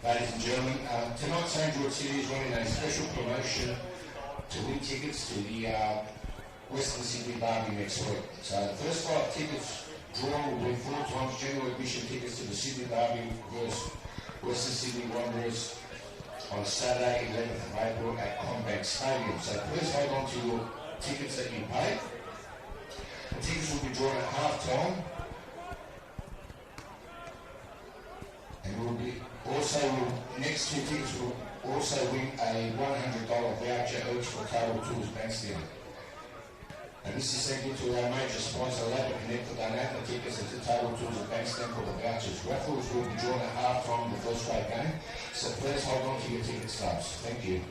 Ladies and gentlemen, tonight St George City is running a special promotion to win tickets to the Western Sydney Derby next week. So the first 5 tickets drawn will be 4 times general admission tickets to the Sydney Derby versus Western Sydney Wanderers on Saturday 11th of April at Combank Stadium. So please hold on to your tickets that you paid. The tickets will be drawn at half time. And next 2 tickets will also win a $100 voucher each for Total Tours Bankstand. And this is sent into our major sponsor, Labor Connect, for donating the tickets into Total Tours and Bankstand for the vouchers. Raffles will be drawn at half time of the first grade game, so please hold on to your ticket stubs. Thank you.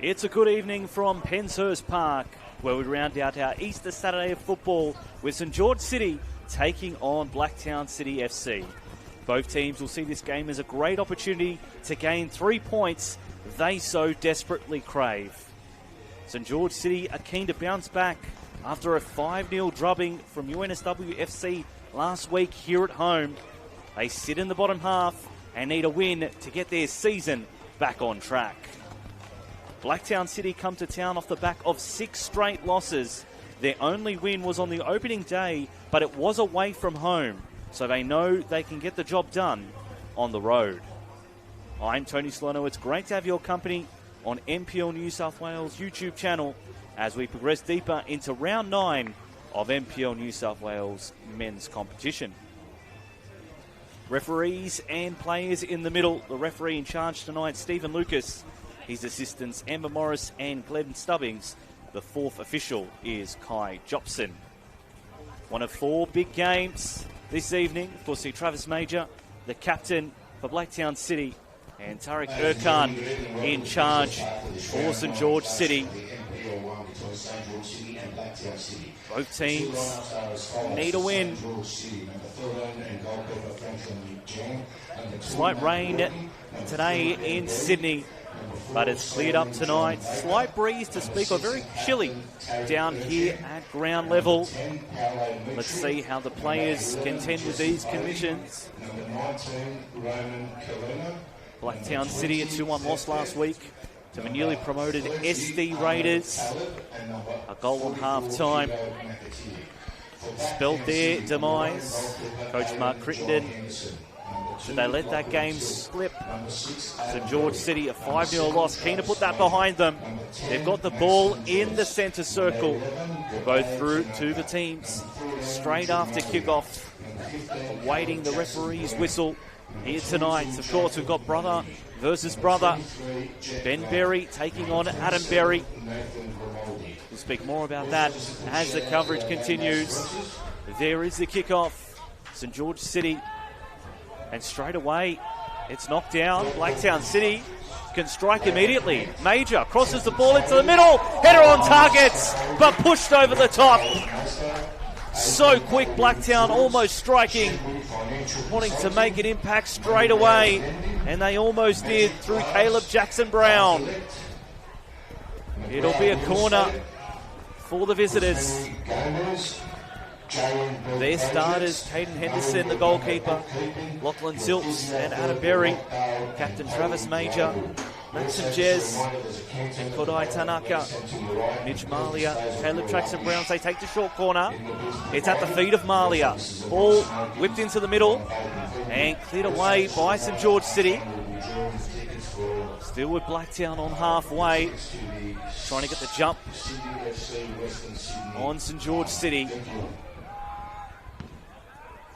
It's a good evening from Penshurst Park, where we round out our Easter Saturday of football with St George City taking on Blacktown City FC. Both teams will see this game as a great opportunity to gain 3 points they so desperately crave. St George City are keen to bounce back after a 5-0 drubbing from NSW FC last week here at home. They sit in the bottom half and need a win to get their season back on track. Blacktown City come to town off the back of 6 straight losses. Their only win was on the opening day, but it was away from home, so they know they can get the job done on the road. I'm Tony Solano. It's great to have your company on NPL New South Wales YouTube channel as we progress deeper into round 9 of NPL New South Wales men's competition. Referees and players in the middle. The referee in charge tonight, Stephen Lucas. His assistants, Amber Morris and Glenn Stubbings. The 4th official is Kai Jobson. One of 4 big games this evening. Of course, see Travis Major, the captain for Blacktown City, and Tariq Erkan in charge for St George City. Both teams need a win. Slight rain today in Sydney, but it's cleared up tonight. Slight breeze to speak of, very chilly down here at ground level. Let's see how the players contend with these conditions. Blacktown City, a 2-1 loss last week to the newly promoted SD Raiders. A goal on half-time spelled their demise. Coach Mark Crittenden, should they let that game slip? St George City, a 5-0 loss, keen to put that behind them. They've got the ball in the centre circle. We'll go through to the teams straight after kickoff, awaiting the referee's whistle. Here tonight, of course, we've got brother versus brother. Ben Berry taking on Adam Berry. We'll speak more about that as the coverage continues. There is the kickoff. St George City. And straight away, it's knocked down. Blacktown City can strike immediately. Major crosses the ball into the middle. Header on target, but pushed over the top. So quick, Blacktown almost striking, wanting to make an impact straight away, and they almost did through Caleb Jackson-Brown. It'll be a corner for the visitors. Their starters, Caden Henderson, the goalkeeper, Lachlan Zilps and Adam Berry, Captain Travis Major, Maxim Jez, and Kodai Tanaka, Mitch Malia, Caleb Jackson-Brown. They take the short corner. It's at the feet of Malia. Ball whipped into the middle and cleared away by St George City. Still with Blacktown on halfway, trying to get the jump on St George City.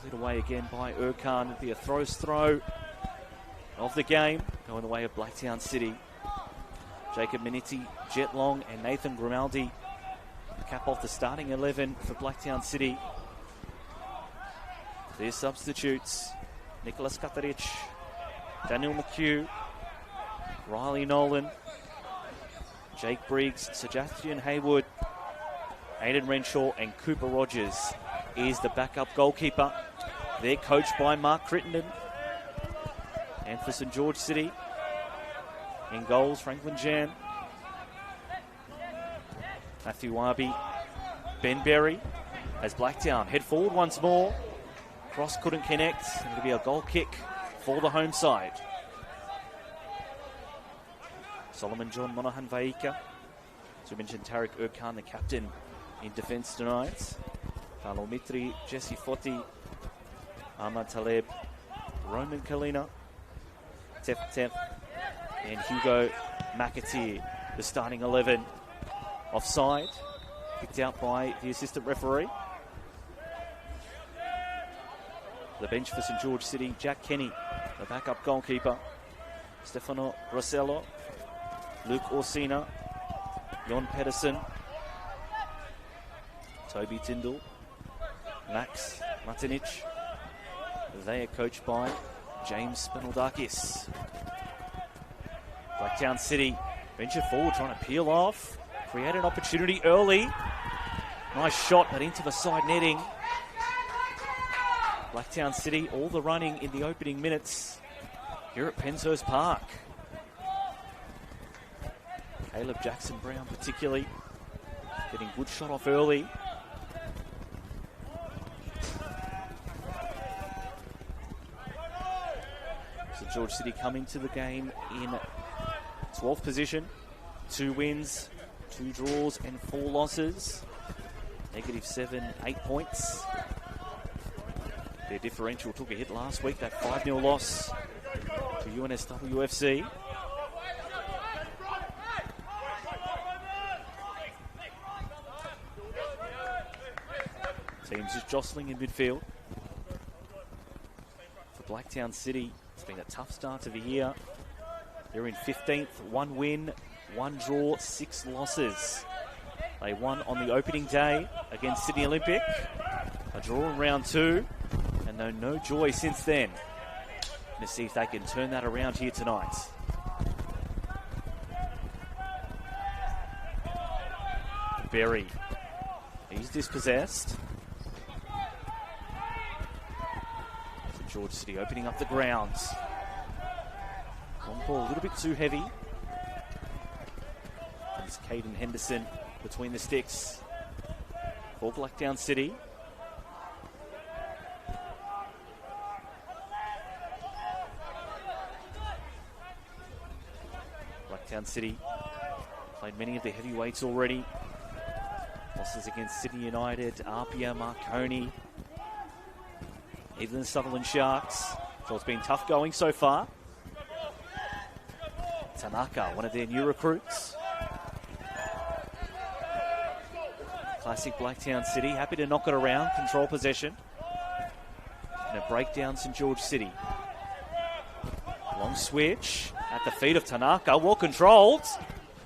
Cleared away again by Erkan. It'll be a throw of the game, going the way of Blacktown City. Jacob Miniti, Jet Long and Nathan Grimaldi cap off the starting 11 for Blacktown City. Their substitutes, Nicholas Katarich, Daniel McHugh, Riley Nolan, Jake Briggs, Sebastian Haywood, Aidan Renshaw and Cooper Rogers is the backup goalkeeper. They're coached by Mark Crittenden. And for St George City, in goals, Franklin Jan, Matthew Warby, Ben Berry, as Blacktown head forward once more. Cross couldn't connect. It'll be a goal kick for the home side. Solomon John Monahan Vaika. As we mentioned, Tariq Erkan, the captain in defence tonight. Carlo Mitri, Jesse Foti, Ahmad Taleb, Roman Kalina, Tef and Hugo McAteer, the starting 11. Offside, picked out by the assistant referee. The bench for St George City, Jack Kenny, the backup goalkeeper, Stefano Rossello, Luke Orsina, Jon Pedersen, Toby Tyndall, Max Martinic. They are coached by James Spinaldakis. Blacktown City Venture forward, trying to peel off. Create an opportunity early. Nice shot, but into the side netting. Blacktown City, all the running in the opening minutes here at Penshurst Park. Caleb Jackson-Brown particularly getting good shot off early. St George City come into the game in 12th position. 2 wins, 2 draws and 4 losses. -7, 8 points. Their differential took a hit last week, that 5-0 loss to NSW FC. Teams just jostling in midfield. For Blacktown City, it's been a tough start to the year. They're in 15th, 1 win, 1 draw, 6 losses. They won on the opening day against Sydney Olympic. A draw in round 2, and no joy since then. Let's see if they can turn that around here tonight. Berry, he's dispossessed. St George City opening up the grounds. One ball a little bit too heavy. It's Caden Henderson between the sticks for Blacktown City. Blacktown City played many of the heavyweights already. Losses against Sydney United, Apia, Marconi, even the Sutherland Sharks. So it's been tough going so far. Tanaka, one of their new recruits. Classic Blacktown City, happy to knock it around, control possession. And a breakdown St George City. Long switch at the feet of Tanaka, well controlled.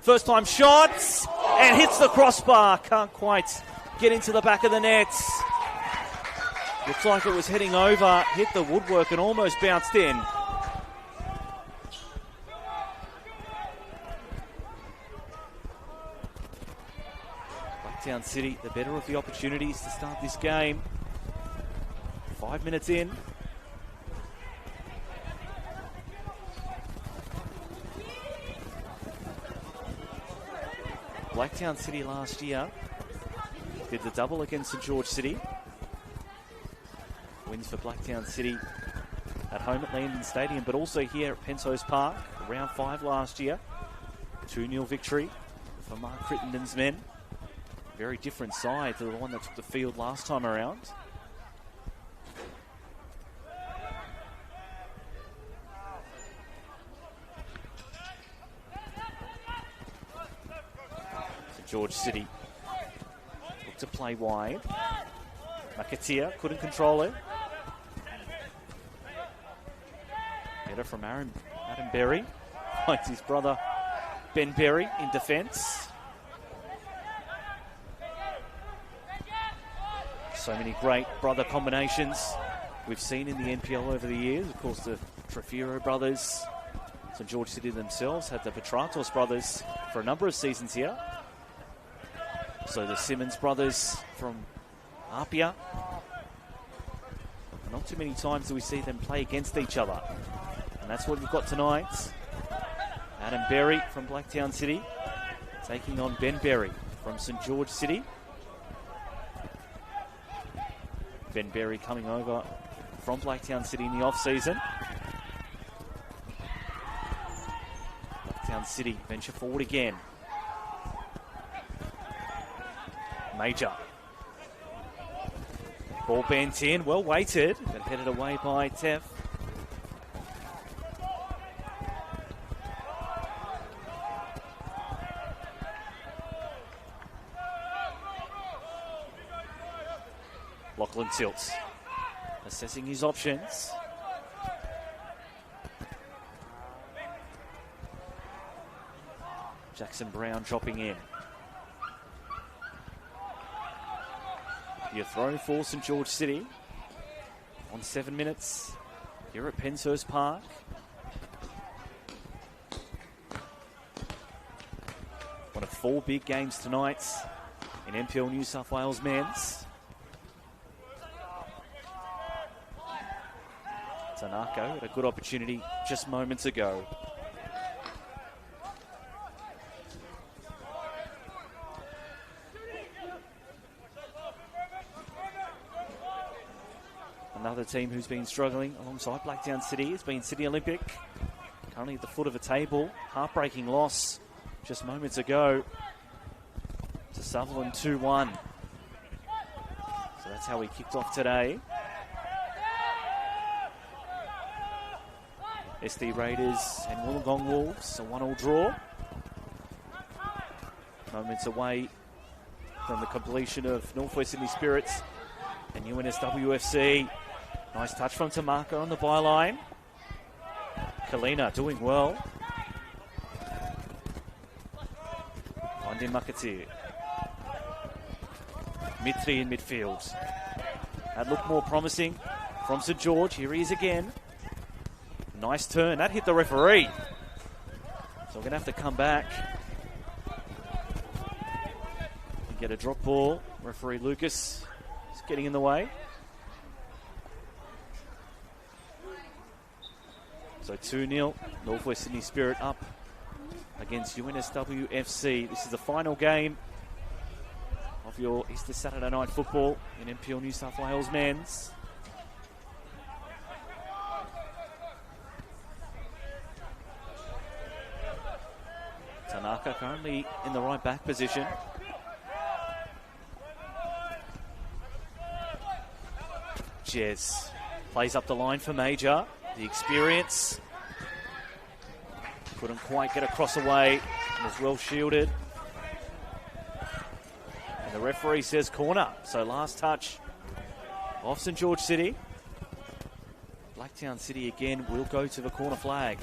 First time shots, and hits the crossbar. Can't quite get into the back of the net. Looks like it was heading over, hit the woodwork and almost bounced in. Blacktown City, the better of the opportunities to start this game. 5 minutes in. Blacktown City last year did the double against St George City. Wins for Blacktown City at home at Landon Stadium, but also here at Penshurst Park. Round 5 last year. 2-0 victory for Mark Crittenden's men. Very different side to the one that took the field last time around. St George City looked to play wide. Makatia couldn't control it. Header from Adam Berry. Finds his brother Ben Berry in defence. So many great brother combinations we've seen in the NPL over the years. Of course, the Trefiro brothers, St George City themselves had the Petratos brothers for a number of seasons here. So the Simmons brothers from Apia. Not too many times do we see them play against each other. And that's what we've got tonight. Adam Berry from Blacktown City taking on Ben Berry from St George City. Ben Berry coming over from Blacktown City in the off-season. Blacktown City venture forward again. Major. Ball bent in, well weighted, but headed away by Teff. Lachlan tilts, assessing his options. Jackson-Brown dropping in. Your throw for St George City on 7 minutes here at Penshurst Park. One of 4 big games tonight in NPL New South Wales men's. Tanaka had a good opportunity just moments ago. Another team who's been struggling alongside Blacktown City has been City Olympic. Currently at the foot of a table. Heartbreaking loss just moments ago to Sutherland 2-1. So that's how we kicked off today. SD Raiders and Wollongong Wolves, a 1-1 draw. Moments away from the completion of Northwest Sydney Spirits and UNSWFC. Nice touch from Tamaka on the byline. Kalina doing well. Wandi Makatir. Mitri in midfield. That looked more promising from St George. Here he is again. Nice turn. That hit the referee. So we're going to have to come back and get a drop ball. Referee Lucas is getting in the way. So 2-0, Northwest Sydney Spirit up against UNSW FC. This is the final game of your Easter Saturday night football in NPL New South Wales men's. Tanaka currently in the right back position. Jez plays up the line for Major. The experience. Couldn't quite get across away. Was well shielded. And the referee says corner. So last touch off St George City. Blacktown City again will go to the corner flag.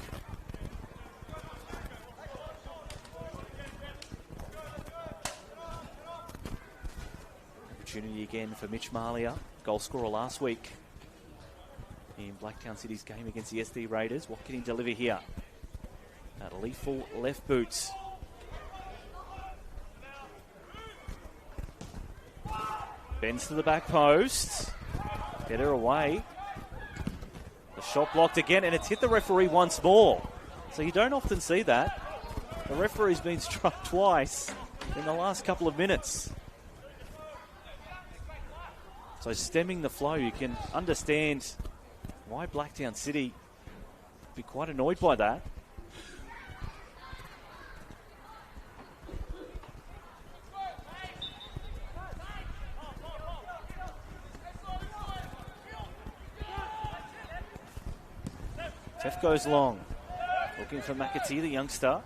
Opportunity again for Mitch Malia, goal scorer last week in Blacktown City's game against the SD Raiders. What can he deliver here? That lethal left boot. Bends to the back post. Get her away. The shot blocked again, and it's hit the referee once more. So you don't often see that. The referee's been struck twice in the last couple of minutes. So stemming the flow, you can understand why Blacktown City would be quite annoyed by that. Teff goes long. Looking for McAtee, the youngster.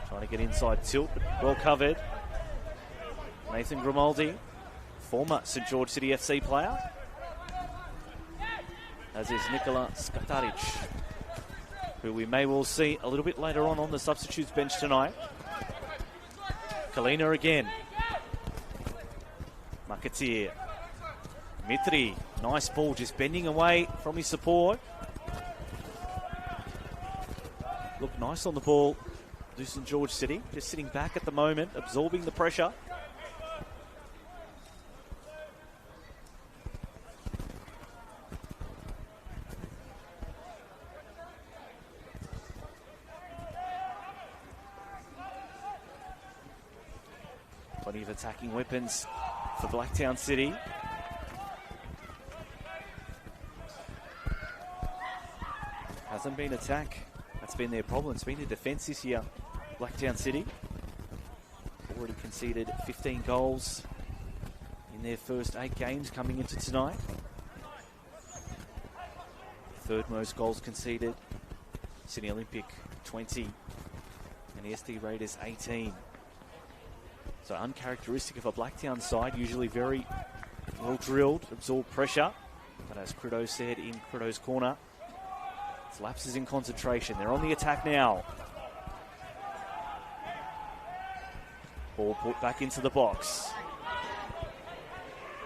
Trying to get inside tilt, but well covered. Nathan Grimaldi, former St George City FC player. As is Nikola Skataric, who we may well see a little bit later on the substitutes bench tonight. Kalina again. Makatir. Mitri, nice ball, just bending away from his support. Looked nice on the ball, do St George City. Just sitting back at the moment, absorbing the pressure. Plenty of attacking weapons for Blacktown City. Hasn't been attack. That's been their problem. It's been their defence this year. Blacktown City already conceded 15 goals in their first 8 games coming into tonight. Third most goals conceded. Sydney Olympic 20 and the SD Raiders 18. So uncharacteristic of a Blacktown side, usually very well drilled, absorb pressure. But as Crido said in Crido's corner, it's lapses in concentration. They're on the attack now. Ball put back into the box.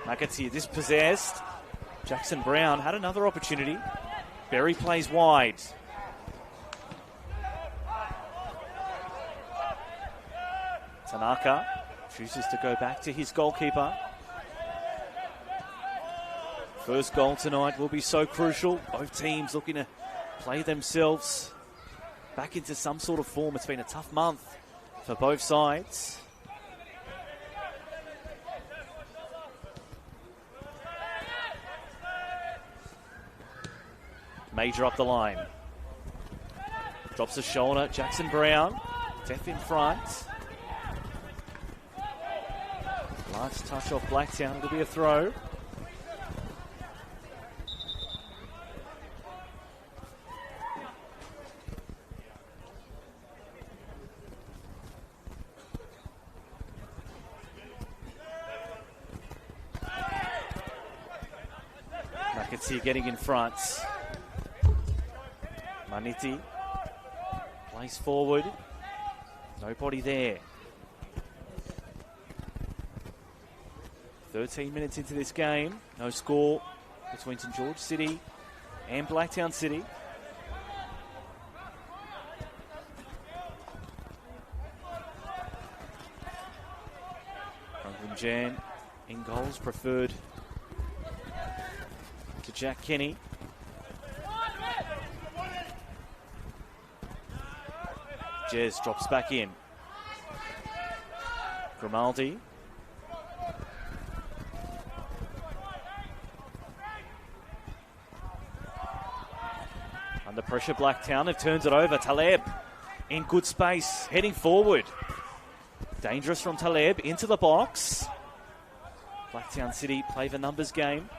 McAtee dispossessed. Jackson Brown had another opportunity. Berry plays wide. Tanaka chooses to go back to his goalkeeper. First goal tonight will be so crucial. Both teams looking to play themselves back into some sort of form. It's been a tough month for both sides. Major up the line. Drops the shoulder. Jackson Brown. Deaf in front. Large touch off Blacktown. It'll be a throw. McAtee getting in front. Maniti plays forward. Nobody there. 13 minutes into this game. No score between St George City and Blacktown City. Franklin Jan in goals, preferred to Jack Kenny. Jez drops back in. Grimaldi. Under pressure, Blacktown have turns it over. Taleb in good space, heading forward. Dangerous from Taleb into the box. Blacktown City play the numbers game.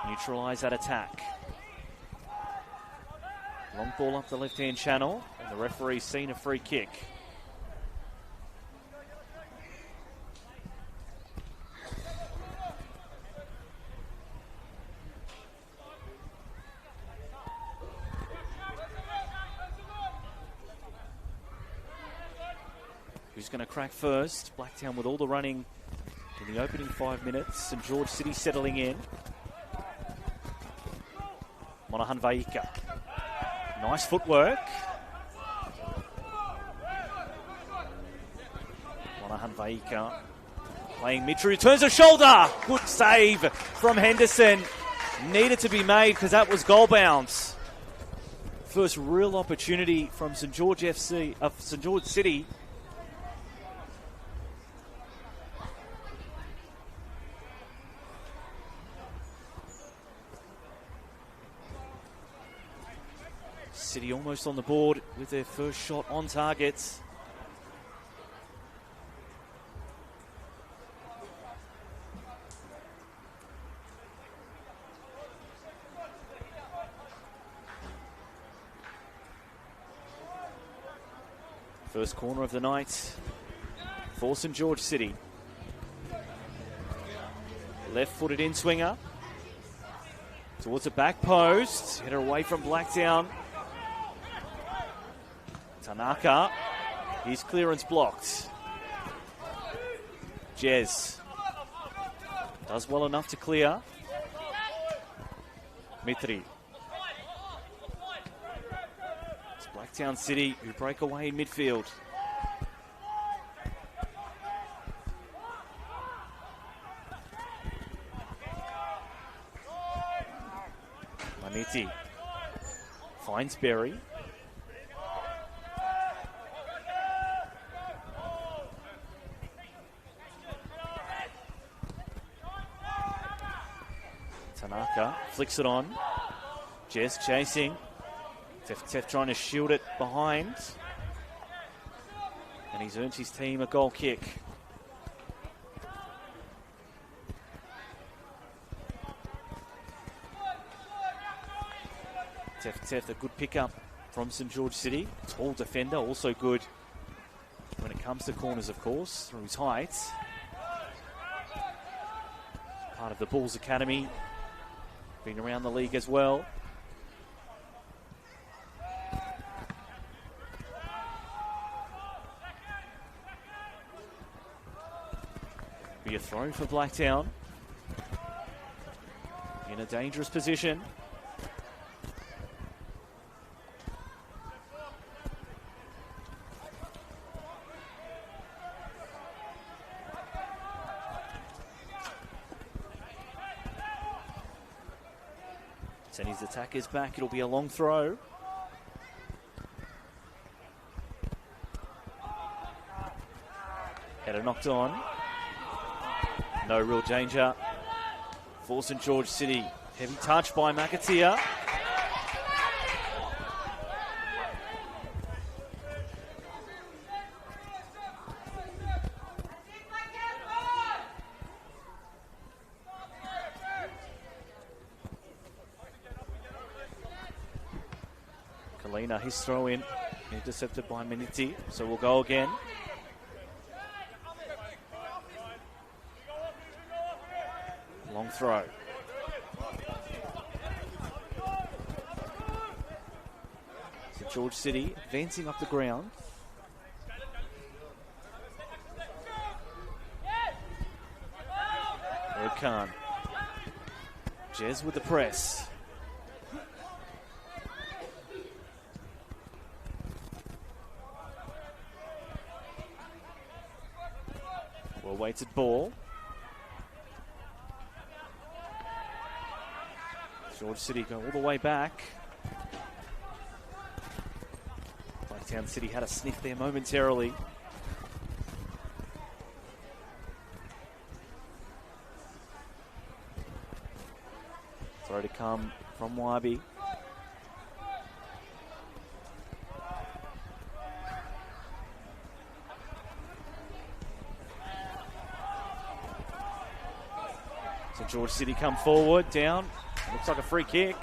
Neutralise that attack. Long ball up the left-hand channel, and the referee's seen a free kick. Who's going to crack first? Blacktown with all the running in the opening 5 minutes. St George City settling in. Monahan Vaika. Nice footwork. Monahan Vaika playing Mitru. Turns a shoulder. Good save from Henderson. Needed to be made because that was goal bounce. First real opportunity from St George City. City almost on the board with their first shot on target. First corner of the night for St George City. Left-footed in-swinger towards the back post. Header away from Blacktown. Tanaka, his clearance blocked. Jez does well enough to clear. Mitri. It's Blacktown City who break away in midfield. Maniti finds Berry. Tanaka flicks it on. Jez chasing. Tef trying to shield it behind. And he's earned his team a goal kick. Tef, a good pickup from St George City. Tall defender, also good when it comes to corners, of course, through his height. Part of the Bulls Academy. Been around the league as well. Be a throw for Blacktown. In a dangerous position. When his attack is back, it'll be a long throw. Header knocked on. No real danger for St George City. Heavy touch by McAteer. Kalina, his throw in, intercepted by Miniti, so we'll go again. Long throw. St George City advancing up the ground. Khan. Jez with the press. Well-weighted ball. George City go all the way back. Blacktown City had a sniff there momentarily. Throw to come from Waibi. St George City come forward, down. Looks like a free kick.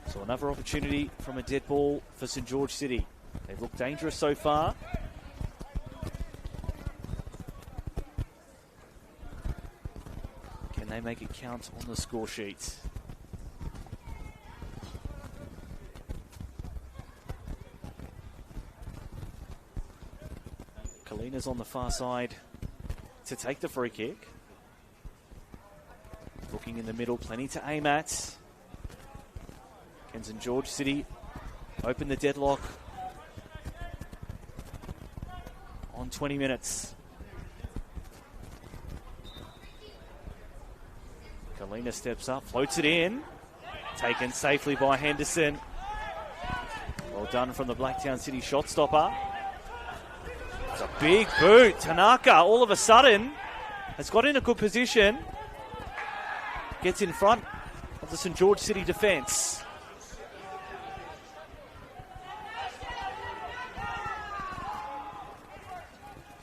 So another opportunity from a dead ball for St George City. They've looked dangerous so far. Can they make it count on the score sheet? Kalina's on the far side to take the free kick. Looking in the middle, plenty to aim at. Can St George City open the deadlock on 20 minutes? Kalina steps up, floats it in. Taken safely by Henderson. Well done from the Blacktown City shot stopper. It's a big boot. Tanaka, all of a sudden, has got in a good position. Gets in front of the St George City defence.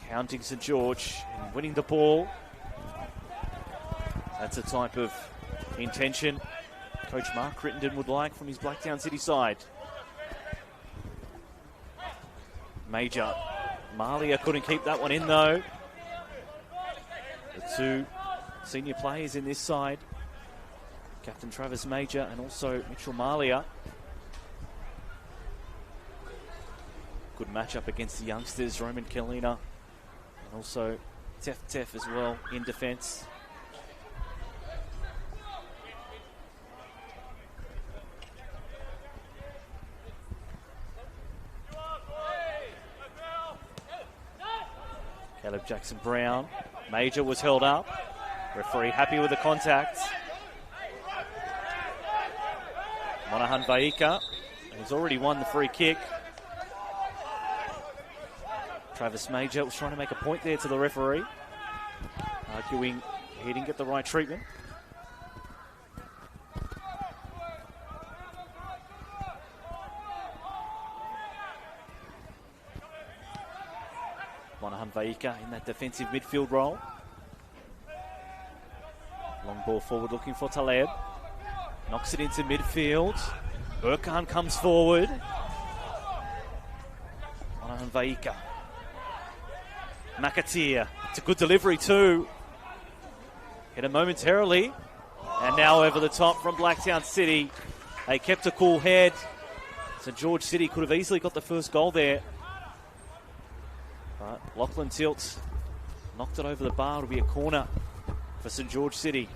Counting St George and winning the ball. That's a type of intention Coach Mark Crittenden would like from his Blacktown City side. Major. Malia couldn't keep that one in though. The two senior players in this side, Captain Travis Major and also Mitchell Malia. Good matchup against the youngsters, Roman Kalina and also Tef as well in defence. Caleb Jackson-Brown. Major was held up. Referee happy with the contact. Monahan Vaika. He's already won the free kick. Travis Major was trying to make a point there to the referee. Arguing he didn't get the right treatment. Monahan Vaika in that defensive midfield role. Long ball forward looking for Taleb. Knocks it into midfield. Burkhan comes forward. Monahan Vaika. McAteer. It's a good delivery too. Hit it momentarily. And now over the top from Blacktown City. They kept a cool head. St George City could have easily got the first goal there. But Lachlan Tilt knocked it over the bar. It'll be a corner for St George City.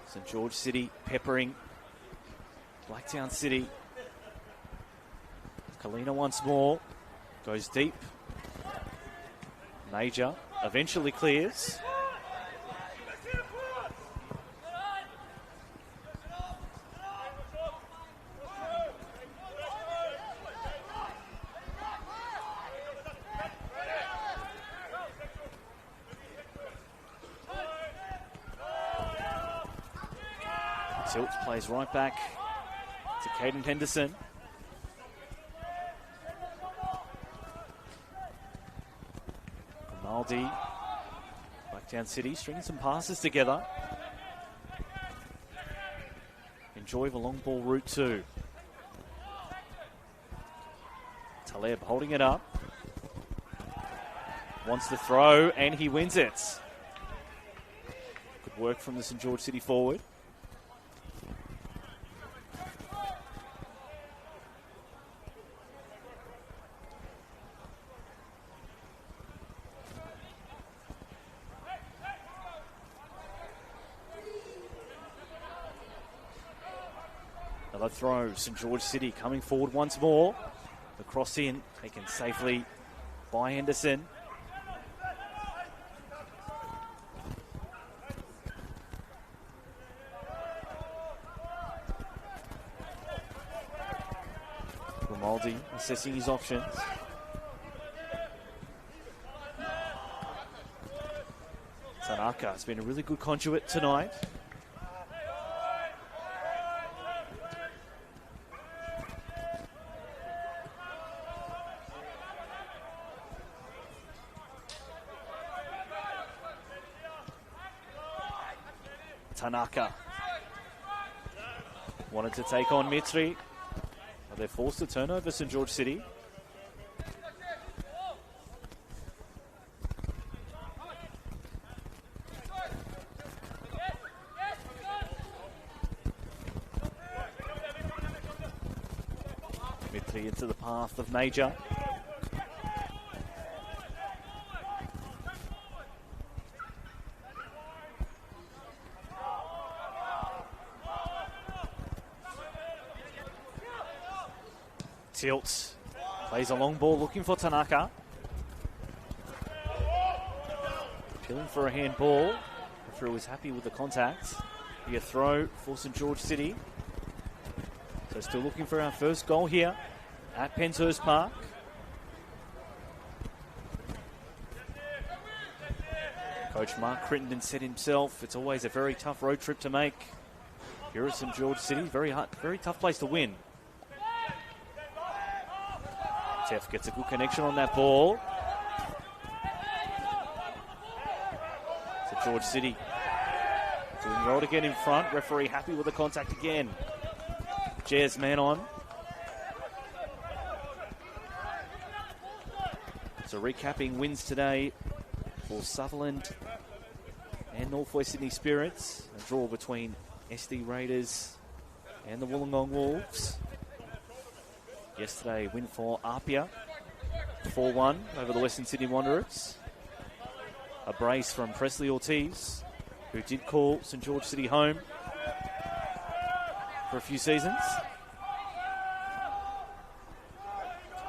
St George City peppering Blacktown City. Kalina once more. Goes deep. Major eventually clears. Tilt plays right back to Caden Henderson. Grimaldi, Blacktown City, stringing some passes together. Enjoy the long ball route too. Taleb holding it up. Wants to throw, and he wins it. Good work from the St. George City forward. Another throw, St. George City coming forward once more. The cross in, taken safely by Henderson. Grimaldi assessing his options. Tanaka has been a really good conduit tonight. Tanaka wanted to take on Mitri, but they're forced to turn over St. George City. Mitri into the path of Major. Tilt plays a long ball looking for Tanaka. Appealing for a handball. The referee was happy with the contact. Be a throw for St. George City. So still looking for our first goal here at Penshurst Park. Coach Mark Crittenden said himself, it's always a very tough road trip to make. Here at St. George City, very tough place to win. Teff gets a good connection on that ball. St. George City doing well to get in front. Referee happy with the contact again. Jez man on. So recapping wins today for Sutherland and Northwest Sydney Spirits. A draw between SD Raiders and the Wollongong Wolves. Yesterday, win for Apia, 4-1 over the Western Sydney Wanderers. A brace from Presley Ortiz, who did call St. George City home for a few seasons.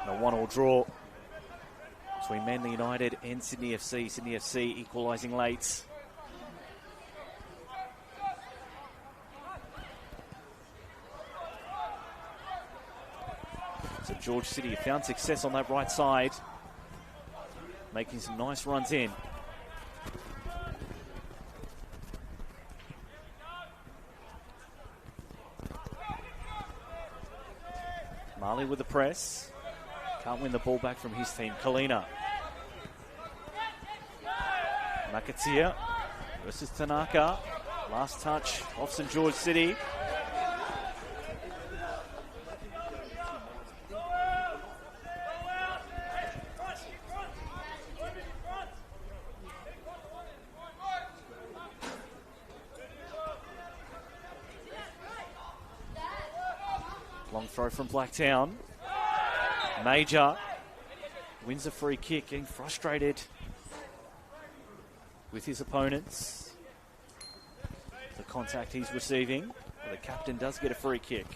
And a 1-1 draw between Manly United and Sydney FC. Sydney FC equalising late. St. George City found success on that right side, making some nice runs in. Marley with the press. Can't win the ball back from his team. Kalina. Makatia versus Tanaka. Last touch off St. George City. Long throw from Blacktown. Major wins a free kick, getting frustrated with his opponents. The contact he's receiving. The captain does get a free kick.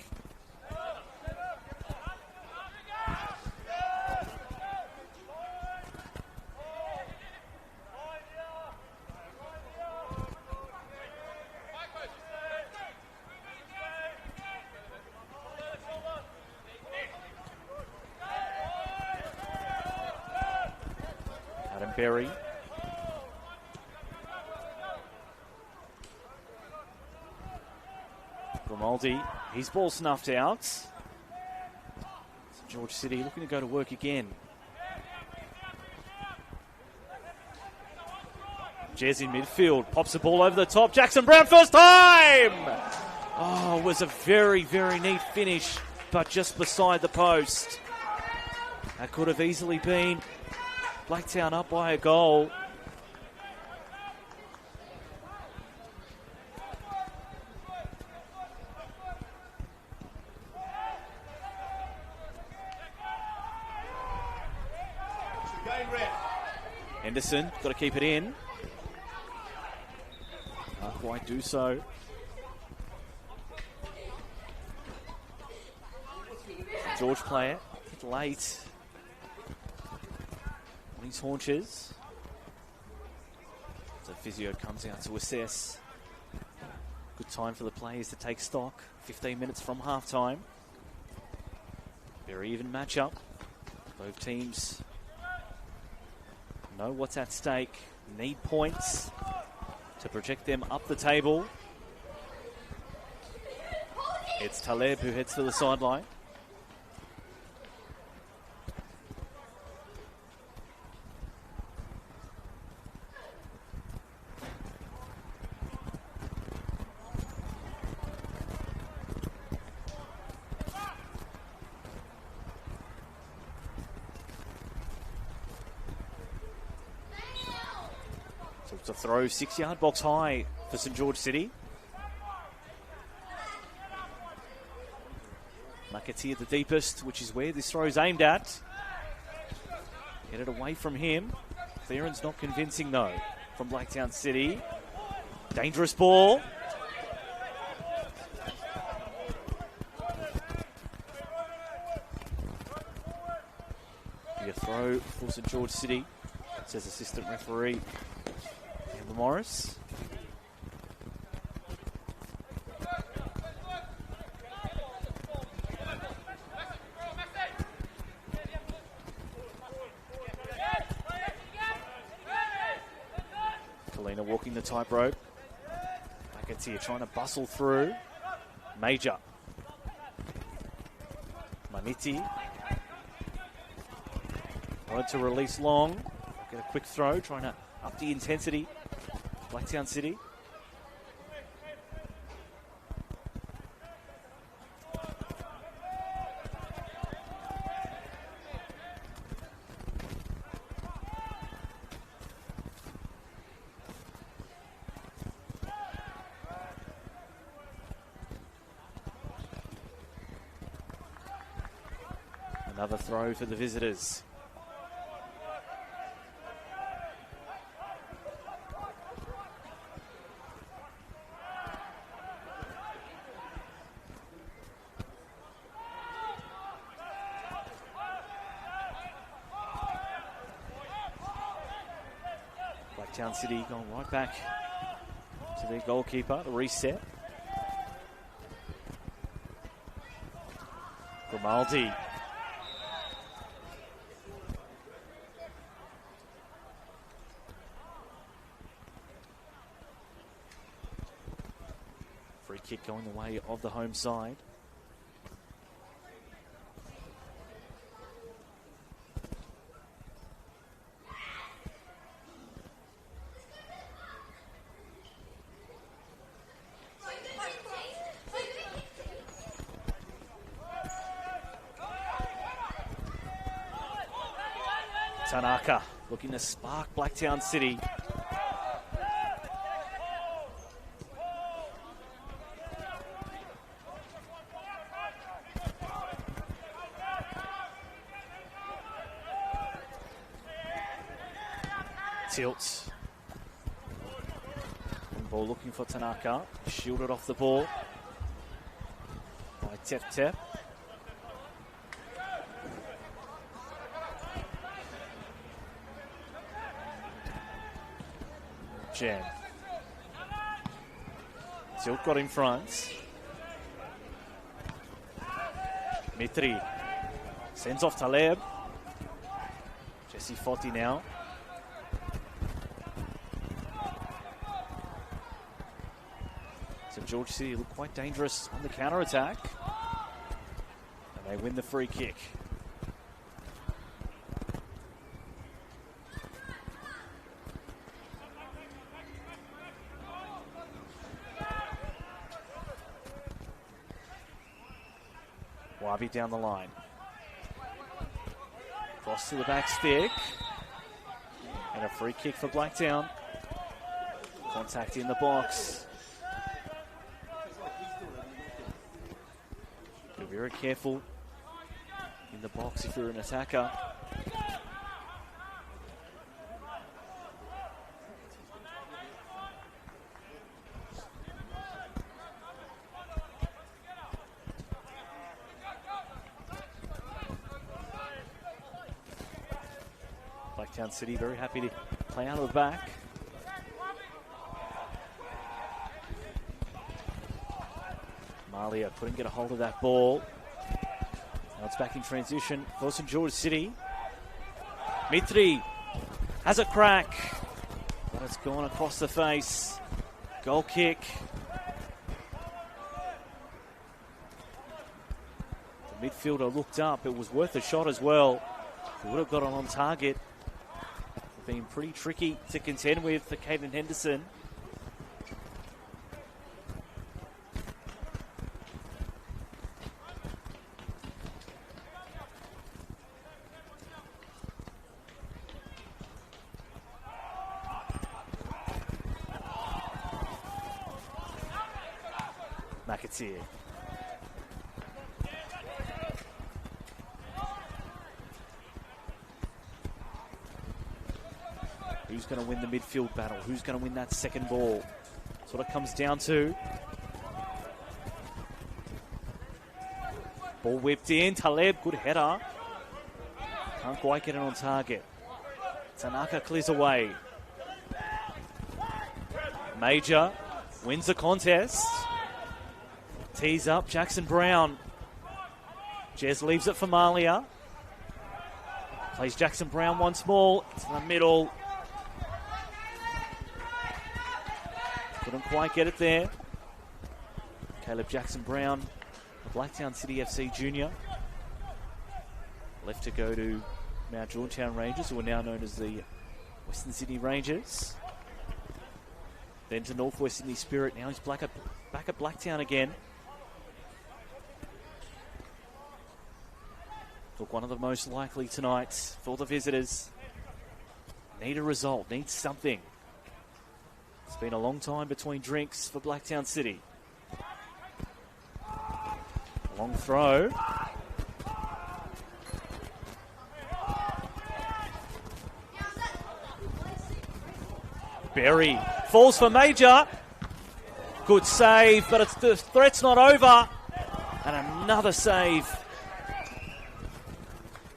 from Berry. Grimaldi, his ball snuffed out. George City looking to go to work again. Jez in midfield, pops the ball over the top. Jackson Brown, first time! Oh, it was a very, very neat finish, but just beside the post. That could have easily been Blacktown up by a goal. Henderson, got to keep it in. Can't quite do so. George player, a bit late on his haunches. So physio comes out to assess. Good time for the players to take stock. 15 minutes from halftime. Very even matchup. Both teams know what's at stake. Need points to project them up the table. It's Taleb who heads to the sideline. To throw 6-yard box high for St George City. McAtee at the deepest, which is where this throw is aimed at. Get it away from him. Clearance not convincing though from Blacktown City. Dangerous ball. Be a throw for St George City, says assistant referee Morris. Kalina walking the tightrope. McAtee trying to bustle through. Major. Maniti. Wanted to release long. Get a quick throw, trying to up the intensity. Blacktown City. Another throw for the visitors. Blacktown City going right back to their goalkeeper to reset. Grimaldi. Free kick going the way of the home side. Tanaka looking to spark Blacktown City. Tilts. Ball looking for Tanaka. Shielded off the ball by Tep. Jam. Tilt got in front. Mitri sends off Taleb. Jesse Foti now. George City look quite dangerous on the counter-attack. And they win the free kick. Wabi down the line. Cross to the back stick. And a free kick for Blacktown. Contact in the box. Be very careful in the box if you're an attacker. Blacktown City very happy to play out of the back. Malia couldn't get a hold of that ball. Now it's back in transition for St. George City. Mitri has a crack, but it's gone across the face. Goal kick. The midfielder looked up. It was worth a shot as well. He would have got on target. Been pretty tricky to contend with for Caden Henderson. McAteer. Who's going to win the midfield battle? Who's going to win that second ball? That's what it comes down to. Ball whipped in. Taleb, good header. Can't quite get it on target. Tanaka clears away. Major wins the contest. Tees up Jackson Brown. Jez leaves it for Malia. Plays Jackson Brown once more. It's in the middle. Couldn't quite get it there. Caleb Jackson Brown, the Blacktown City FC junior. Left to go to Mount Georgetown Rangers, who are now known as the Western Sydney Rangers. Then to Northwest Sydney Spirit. Now he's back at Blacktown again. Look, one of the most likely tonight for the visitors. Need a result, need something. It's been a long time between drinks for Blacktown City. Long throw. Berry falls for Major. Good save, but the threat's not over. And another save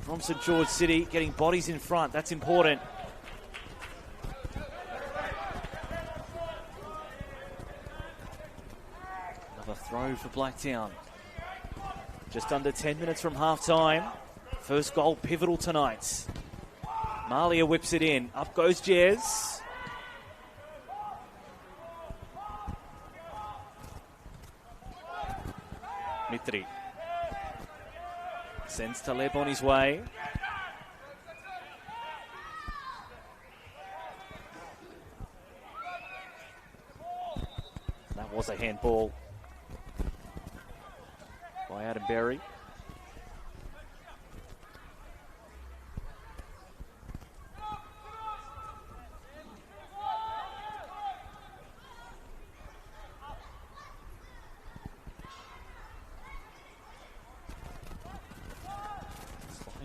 from St. George City, getting bodies in front. That's important. Another throw for Blacktown. Just under 10 minutes from half-time. First goal pivotal tonight. Malia whips it in. Up goes Jez. Mitri sends Taleb on his way. That was a handball by Adam Berry.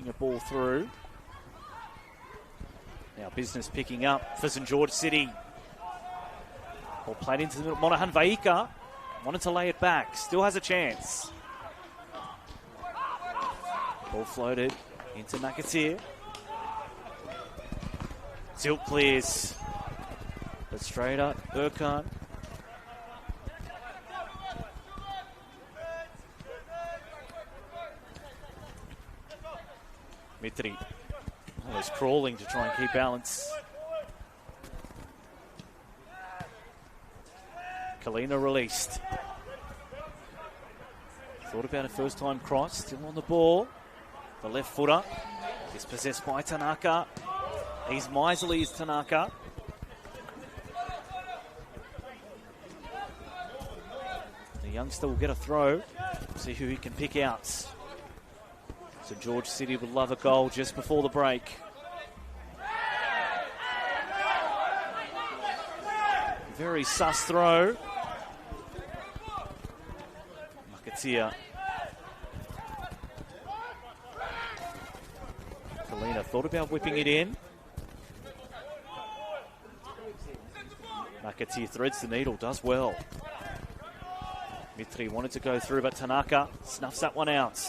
A ball through. Now business picking up for St. George City. Ball played into the middle. Monahan Vaika wanted to lay it back. Still has a chance. Ball floated into McAteer. Tilt clears. But straight up, Burkhan. Mitri always crawling to try and keep balance. Kalina released. Thought about a first-time cross. Still on the ball. The left footer is possessed by Tanaka. He's miserly as Tanaka. The youngster will get a throw. See who he can pick out. So George City would love a goal just before the break. Very sus throw. Makatia. Kalina thought about whipping it in. Makatia threads the needle, does well. Mitri wanted to go through, but Tanaka snuffs that one out.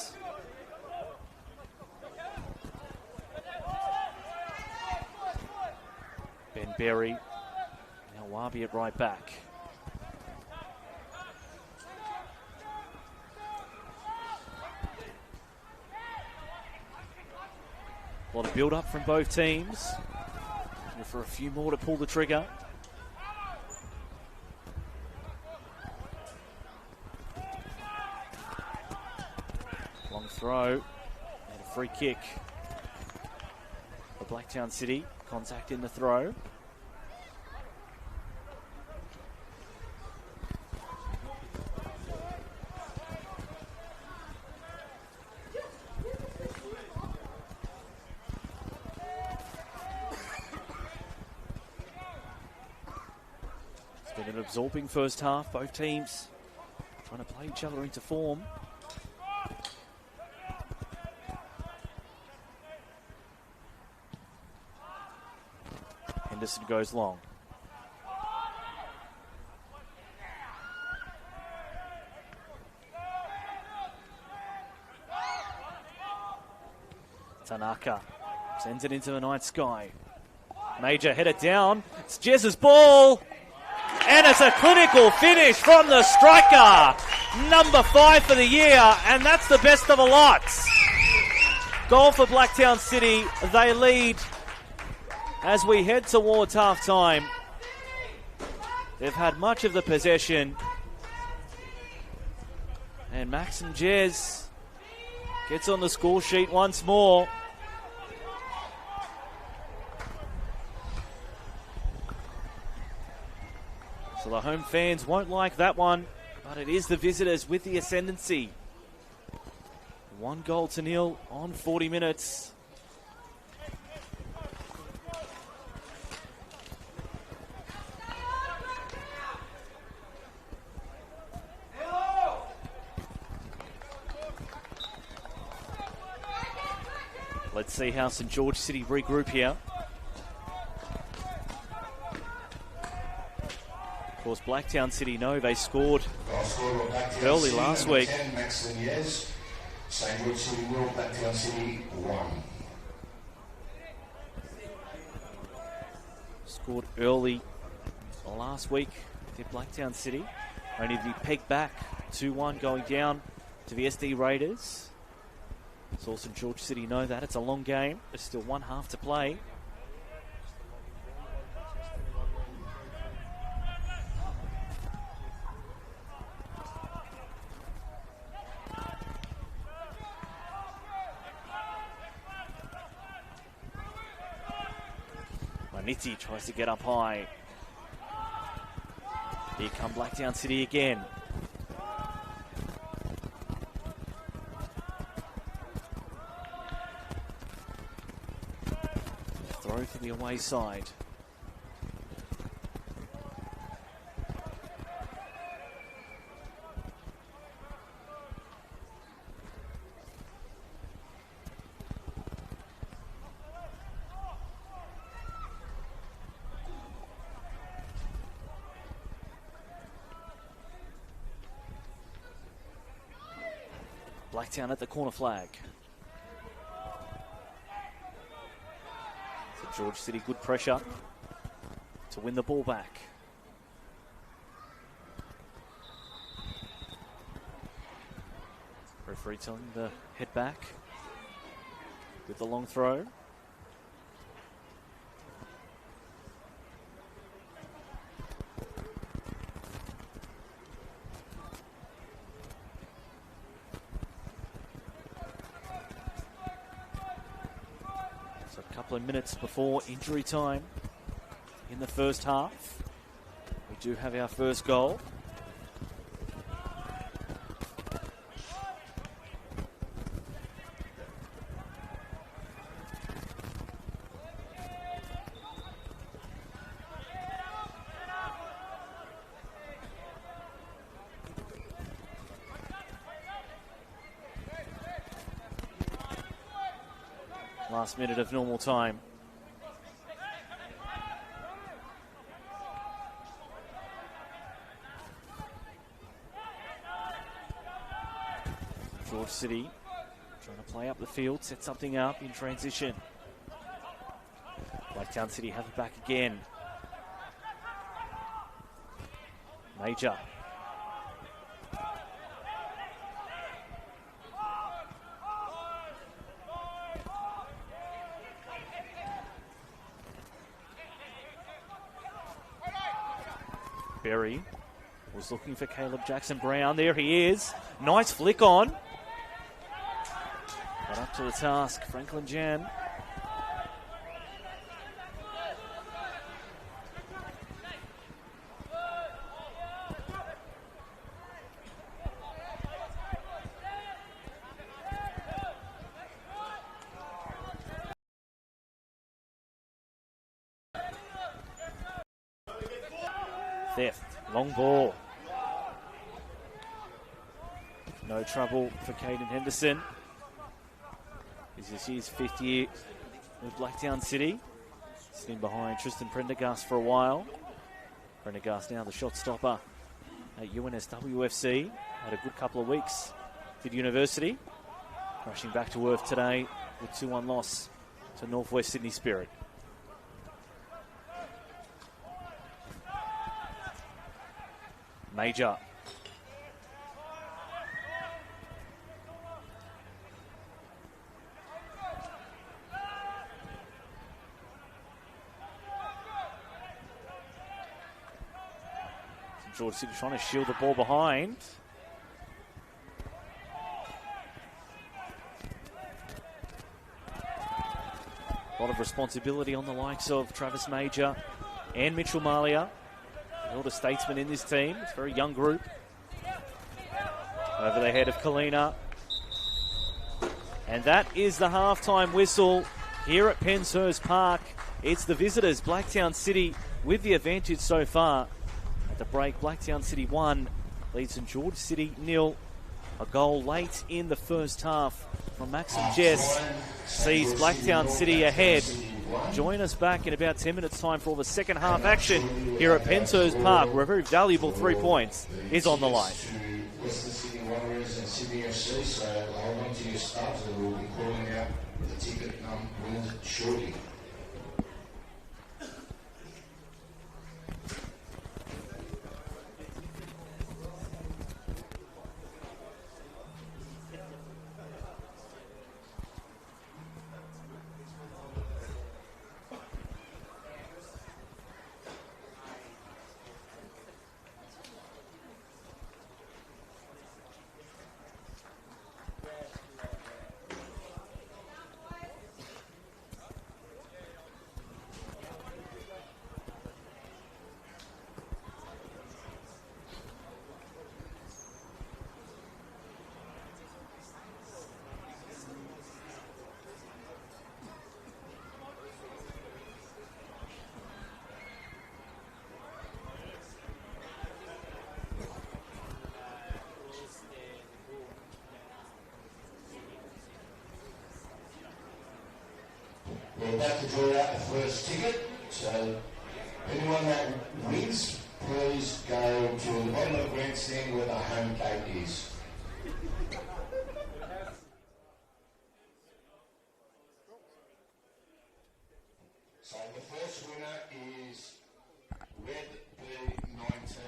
Ben Berry. Now Wabi at right back. A lot of build-up from both teams. Looking for a few more to pull the trigger. Long throw and a free kick for Blacktown City. Contact in the throw. It's been an absorbing first half. Both teams trying to play each other into form. Henderson goes long. Tanaka sends it into the night sky. Major headed down. It's Jez's ball. And it's a clinical finish from the striker. Number 5 for the year. And that's the best of a lot. Goal for Blacktown City. They lead as we head towards half-time. They've had much of the possession. And Maxim Jez gets on the score sheet once more. So the home fans won't like that one, but it is the visitors with the ascendancy. 1-0 on 40 minutes. Let's see how St George City regroup here. Of course, Blacktown City know they scored early last week. St George City 0, Blacktown City 1. Scored early last week did Blacktown City. Only to be pegged back 2-1 going down to the SD Raiders. So St George City know that. It's a long game. There's still one half to play. Maniti tries to get up high. Here come Blacktown City again. Throw from the away side. Blacktown at the corner flag. So George City, good pressure to win the ball back. Referee telling the head back with the long throw. A couple of minutes before injury time in the first half. We do have our first goal. Last minute of normal time. George City trying to play up the field, set something up in transition. Blacktown City have it back again. Major. Berry was looking for Caleb Jackson-Brown. There he is. Nice flick on. But up to the task, Franklin Jan. Theft, long ball. No trouble for Caden Henderson. This is his 5th year with Blacktown City. Sitting behind Tristan Prendergast for a while. Prendergast now the shot stopper at UNSWFC. Had a good couple of weeks at university. Rushing back to earth today with 2-1 loss to Northwest Sydney Spirit. Major. George City trying to shield the ball behind. A lot of responsibility on the likes of Travis Major and Mitchell Malia. Elder statesman in this team. It's a very young group. Over the head of Kalina. And that is the halftime whistle here at Penshurst Park. It's the visitors, Blacktown City, with the advantage so far. At the break, Blacktown City 1 leads St George City 0. A goal late in the first half from Maxim Jess sees Blacktown City ahead. Join us back in about 10 minutes' time for all the second half action here at Penshurst Park, where a very valuable 3 points is on the line. Western Sydney Wanderers and Sydney FC, so hold on to your stubs and we'll be calling out the ticket winners shortly. We're about to draw out the first ticket, so anyone that wins, please go to the bottom of the grandstand where the home gate is. So the first winner is Red B19.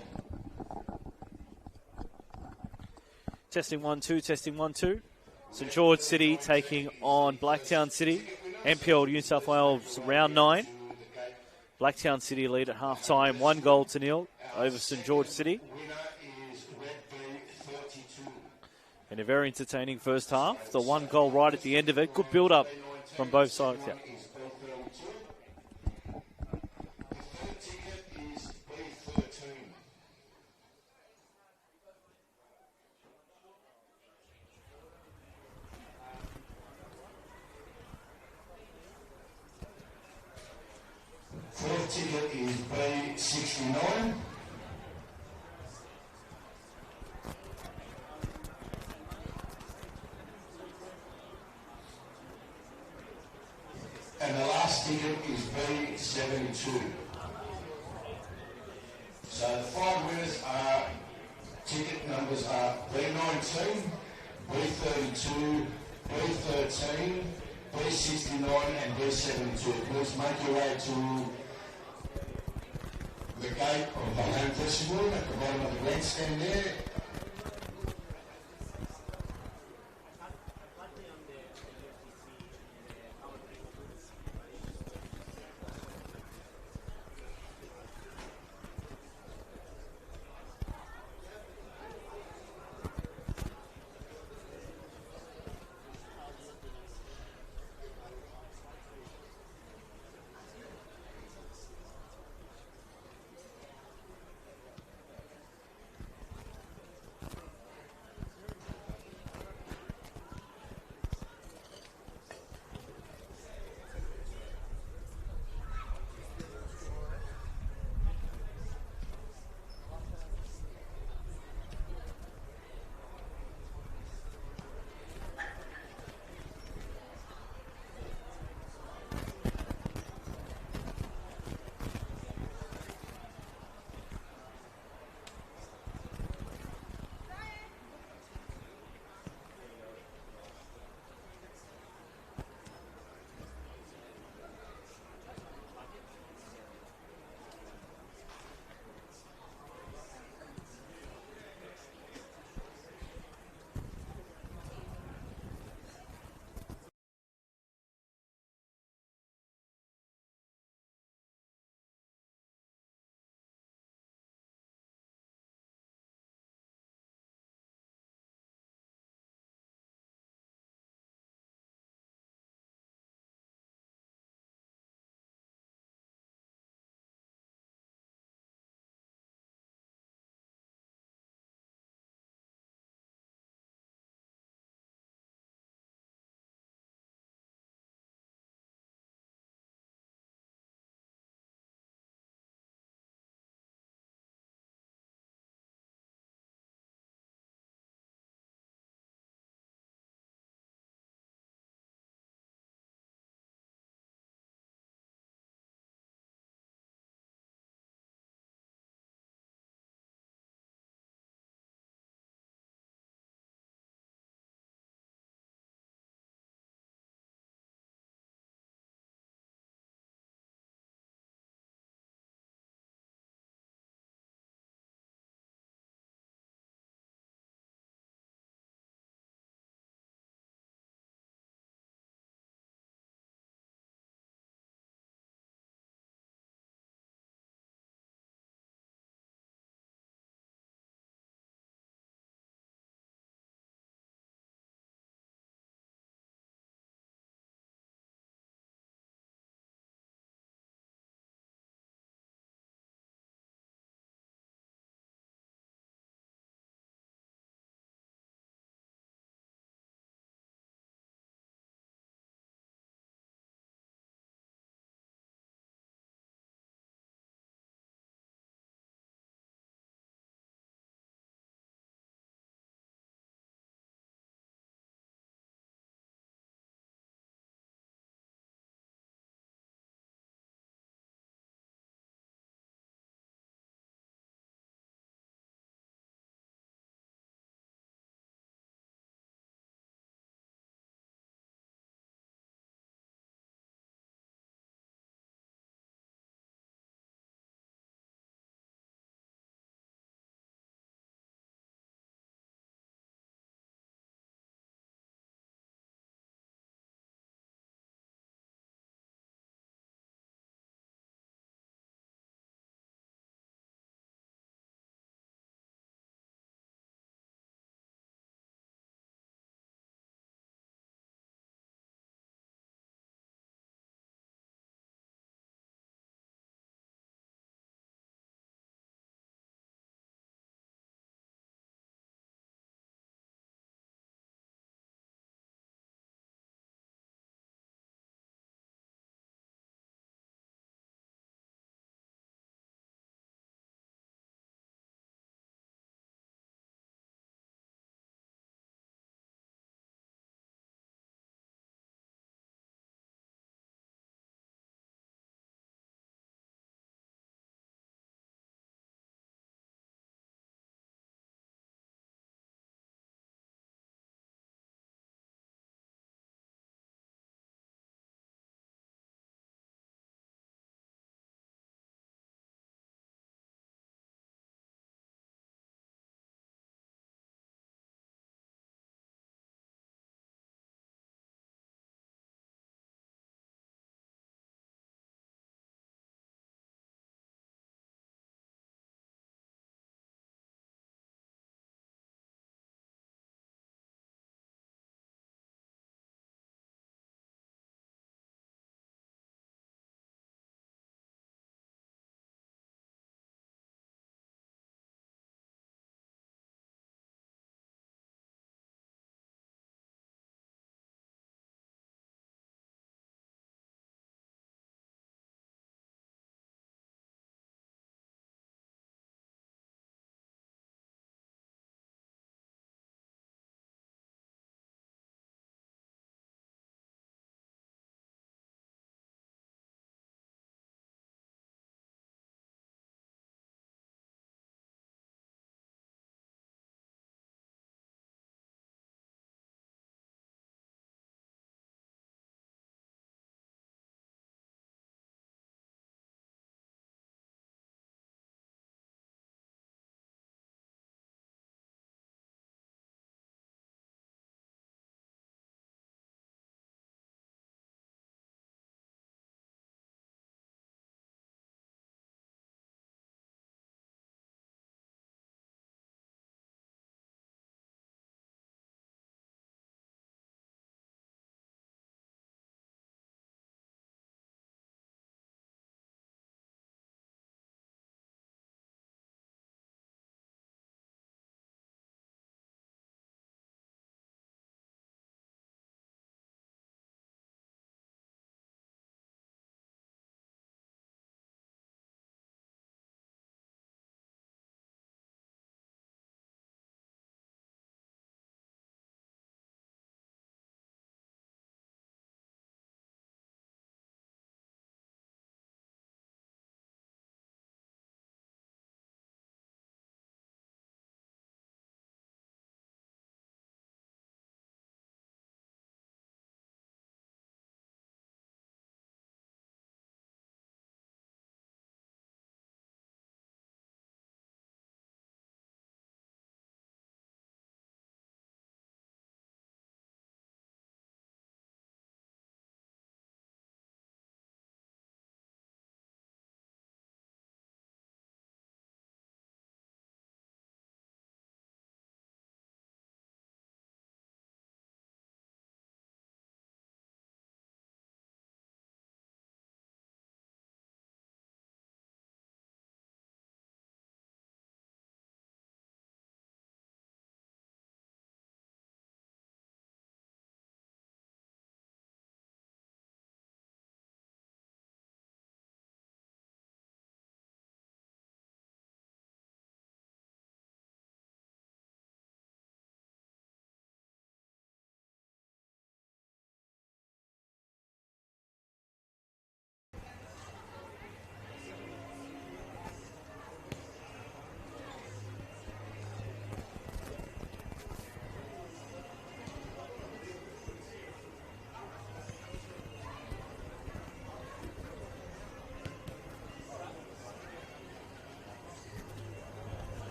Testing 1-2, testing 1-2. St George City taking on Blacktown City. NPL New South Wales round 9. Blacktown City lead at half-time, 1-0 over St George City. And a very entertaining first half. The 1 goal right at the end of it. Good build-up from both sides. Yeah. last ticket is B72. So the 5 winners are, ticket numbers are B19, B32, B13, B69 and B72. Please make your way to the gate of the home festival at the bottom of the grandstand there.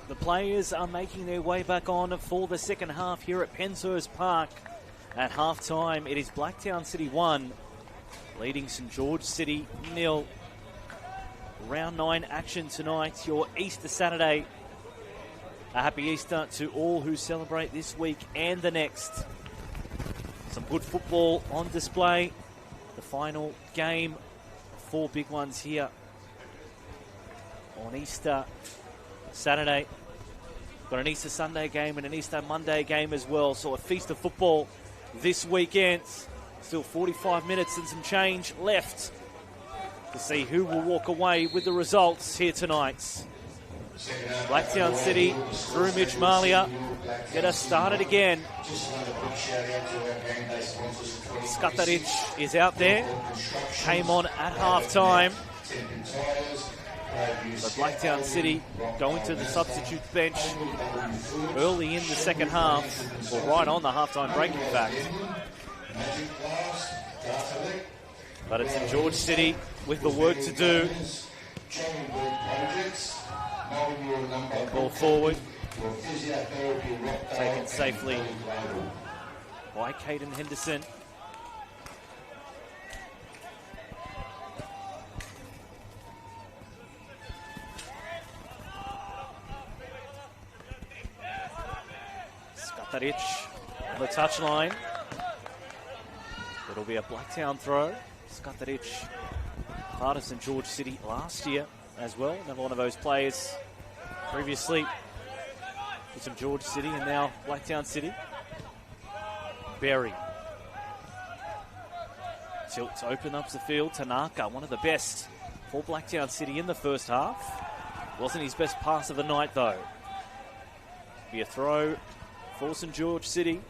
The players are making their way back on for the second half here at Penshurst Park. At half-time, it is Blacktown City 1, leading St George City 0. Round 9 action tonight, your Easter Saturday. A happy Easter to all who celebrate this week and the next. Some good football on display. The final game, 4 big ones here on Easter Saturday. Got an Easter Sunday game and an Easter Monday game as well. So a feast of football this weekend. Still 45 minutes and some change left to see who will walk away with the results here tonight. Blacktown City through Mitch Malia. Get us started again. Skataric is out there. Came on at half-time. But Blacktown City going to the substitute bench early in the second half. Well, right on the half-time break, in fact. But it's St George City with the work to do. Ball forward. Taken safely by Caden Henderson. Skataric on the touchline. It'll be a Blacktown throw. Skataric, part of St George City last year as well. Another one of those players previously with St George City and now Blacktown City. Berry. Tilts open up the field. Tanaka, one of the best for Blacktown City in the first half. Wasn't his best pass of the night though. Be a throw for St George City.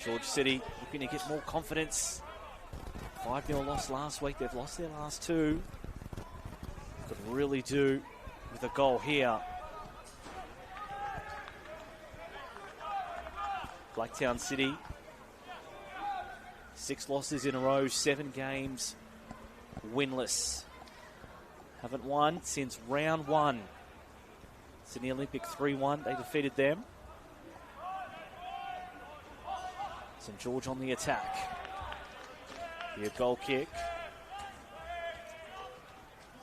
George City looking to get more confidence. 5-0 loss last week. They've lost their last 2. Could really do with a goal here. Blacktown City, 6 losses in a row, 7 games winless. Haven't won since round 1. Sydney Olympic 3-1. They defeated them. St George on the attack. Be a goal kick.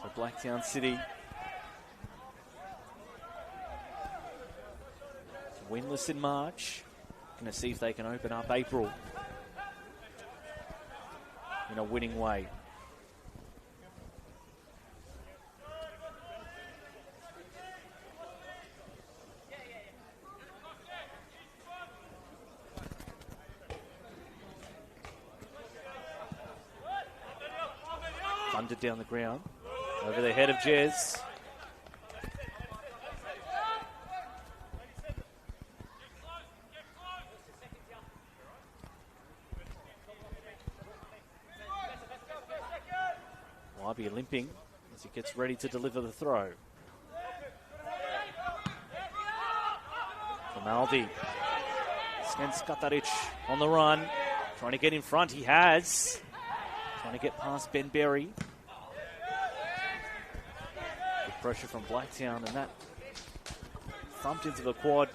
So Blacktown City winless in March. Going to see if they can open up April in a winning way. Thundered down the ground over the head of Jez. Wyby limping as he gets ready to deliver the throw. Grimaldi sends Skataric on the run, trying to get in front. He has. Trying to get past Ben Berry. Good pressure from Blacktown, and that thumped into the quad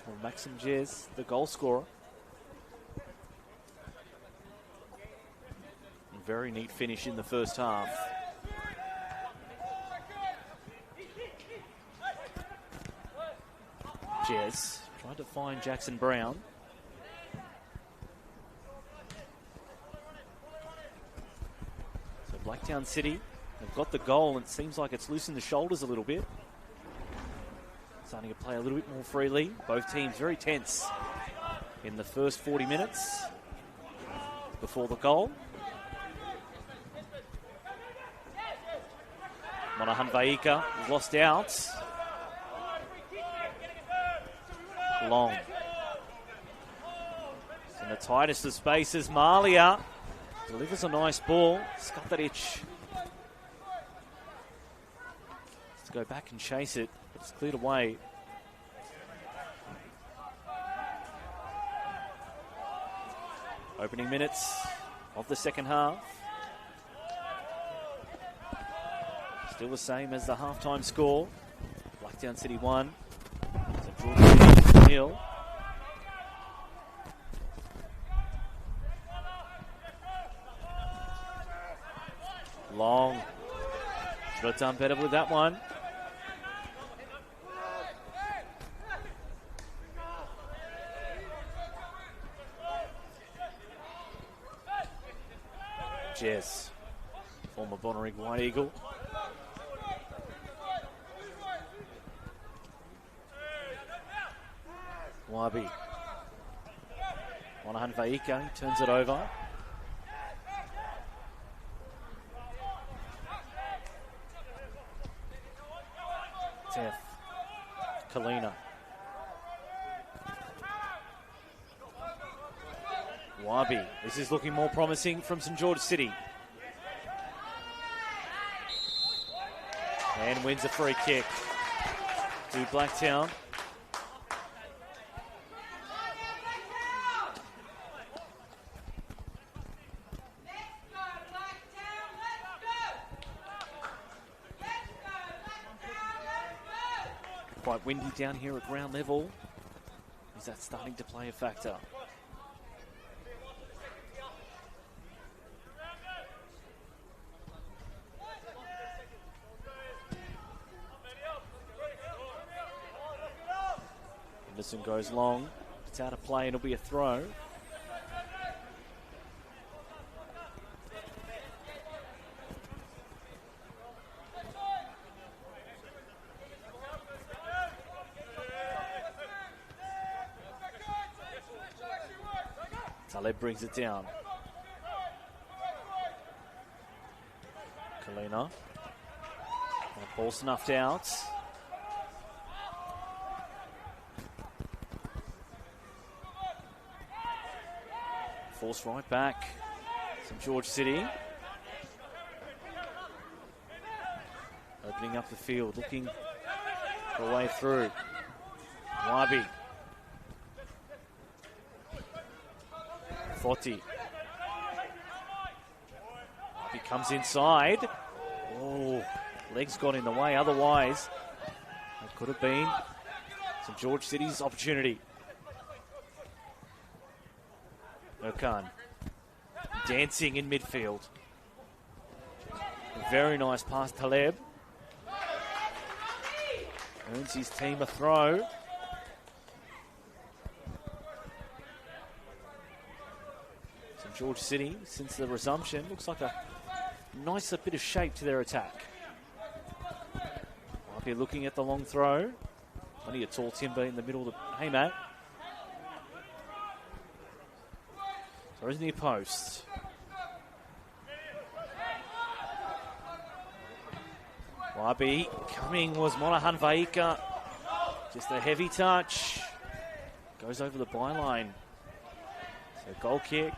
for Maxim Jez, the goal scorer. And very neat finish in the first half. Jez tried to find Jackson Brown. Blacktown City have got the goal, and it seems like it's loosened the shoulders a little bit. Starting to play a little bit more freely. Both teams very tense in the first 40 minutes before the goal. Monahan Vaika lost out. Long. In the tightest of spaces, Malia delivers a nice ball. Skataric to go back and chase it, but it's cleared away. Opening minutes of the second half. Still the same as the halftime score. Blacktown City 1. St George City 0. Long. Should have done better with that one. Jez, former Bonnering White Eagle. Wabi. Monahan Vaika turns it over. Tef. Kalina. Wabi. This is looking more promising from St George City. And wins a free kick to Blacktown. Quite windy down here at ground level. Is that starting to play a factor? Henderson goes long. It's out of play and it'll be a throw. Taleb brings it down. Kalina. Ball snuffed out. Force right back. St George City. Opening up the field, looking for a way through. Wabi. Forti. He comes inside. Oh, legs got in the way. Otherwise, it could have been St George City's opportunity. Okan dancing in midfield. A very nice pass, Taleb. Earns his team a throw. St George City, since the resumption, looks like a nicer bit of shape to their attack. Might be looking at the long throw. Only a tall timber in the middle of the haymat. There isn't a post. Wabi coming was Monahan Vaika. Just a heavy touch. Goes over the byline. So goal kick.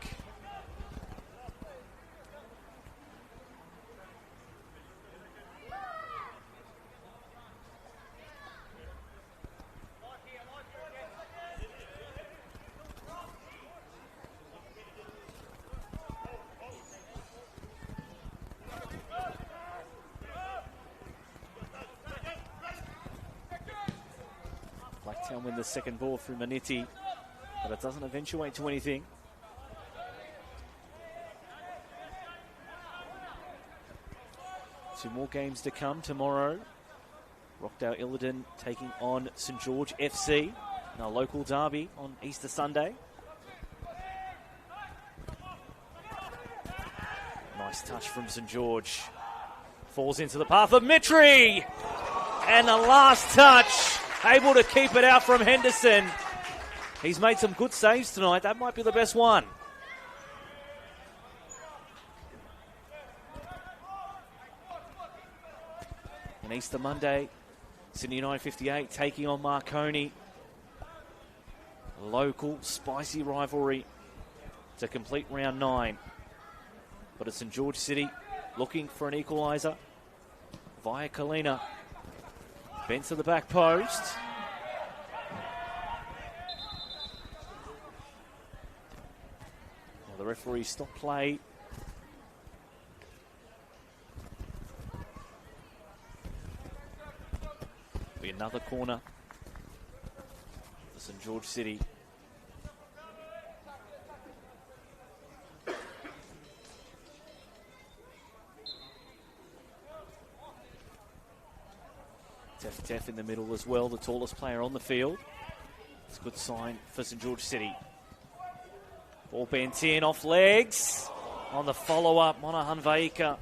Blacktown win the second ball through Manetti, but it doesn't eventuate to anything. Two more games to come tomorrow. Rockdale Illidan taking on St George FC in our local derby on Easter Sunday. Nice touch from St George. Falls into the path of Mitri. And the last touch, able to keep it out from Henderson. He's made some good saves tonight. That might be the best one. And Easter Monday, Sydney United 58 taking on Marconi. A local spicy rivalry to complete round 9. But it's St George City looking for an equaliser via Kalina. Bent to the back post. Now the referee stopped play. another corner for St George City. Teff in the middle as well, the tallest player on the field. It's a good sign for St George City. Ball bent in, off legs. On the follow-up, Monahan Vaika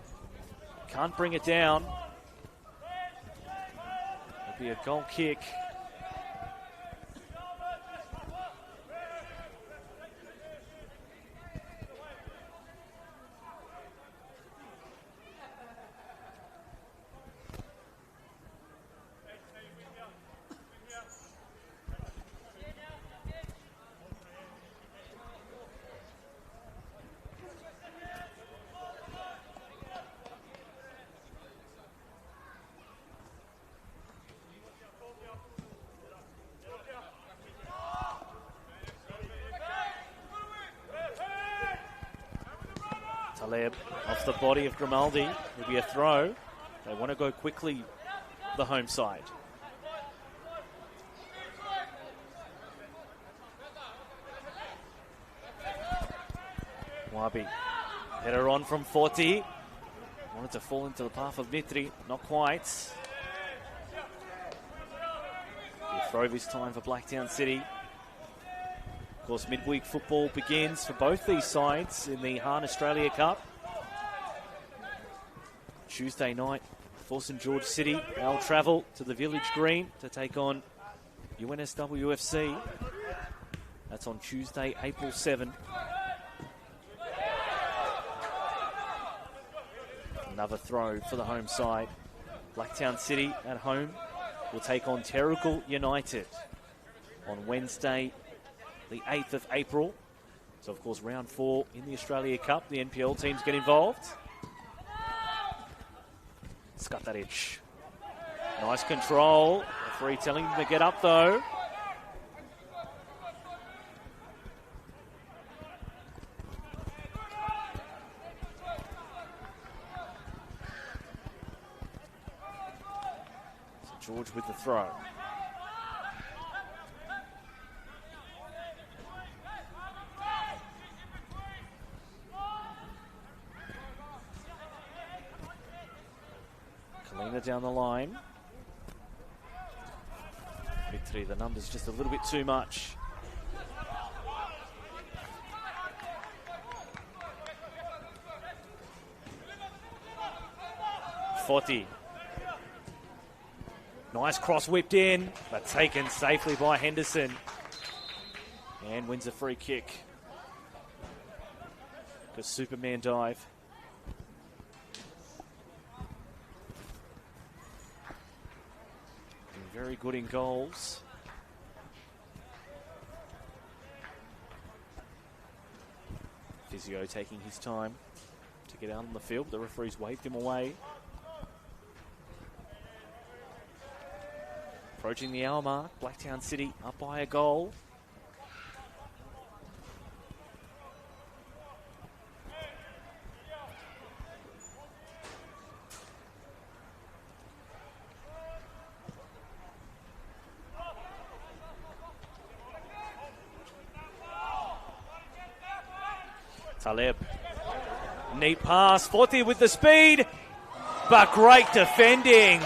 can't bring it down. It'll be a goal kick. Taleb off the body of Grimaldi. Will be a throw. They want to go quickly, the home side. Wabi. Header on from 40. Wanted to fall into the path of Mitri. Not quite. The throw this time for Blacktown City. Of course, midweek football begins for both these sides in the Hahn Australia Cup. Tuesday night for St George City. They'll travel to the Village Green to take on UNSWFC. That's on Tuesday, April 7. Another throw for the home side. Blacktown City at home will take on Terrigal United on Wednesday, the 8th of April. So, of course, round 4 in the Australia Cup. The NPL teams get involved. Skataric. Nice control. Referee telling them to get up, though. So George with the throw. Down the line. Victory, the numbers just a little bit too much. Forty. Nice cross whipped in, but taken safely by Henderson. And wins a free kick. Good Superman dive. Very good in goals. Physio taking his time to get out on the field. The referees waved him away. Approaching the hour mark. Blacktown City up by a goal. Taleb, neat pass, 40 with the speed, but great defending.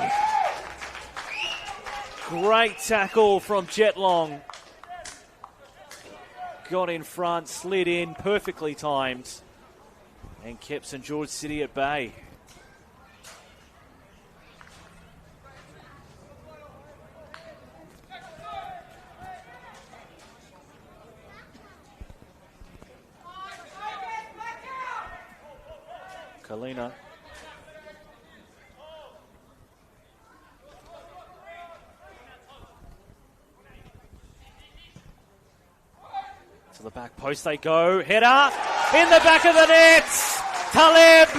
Great tackle from Jetlong. Got in front, slid in, perfectly timed, and kept St George City at bay. Kalina. To the back post they go. Header in the back of the nets. Taleb,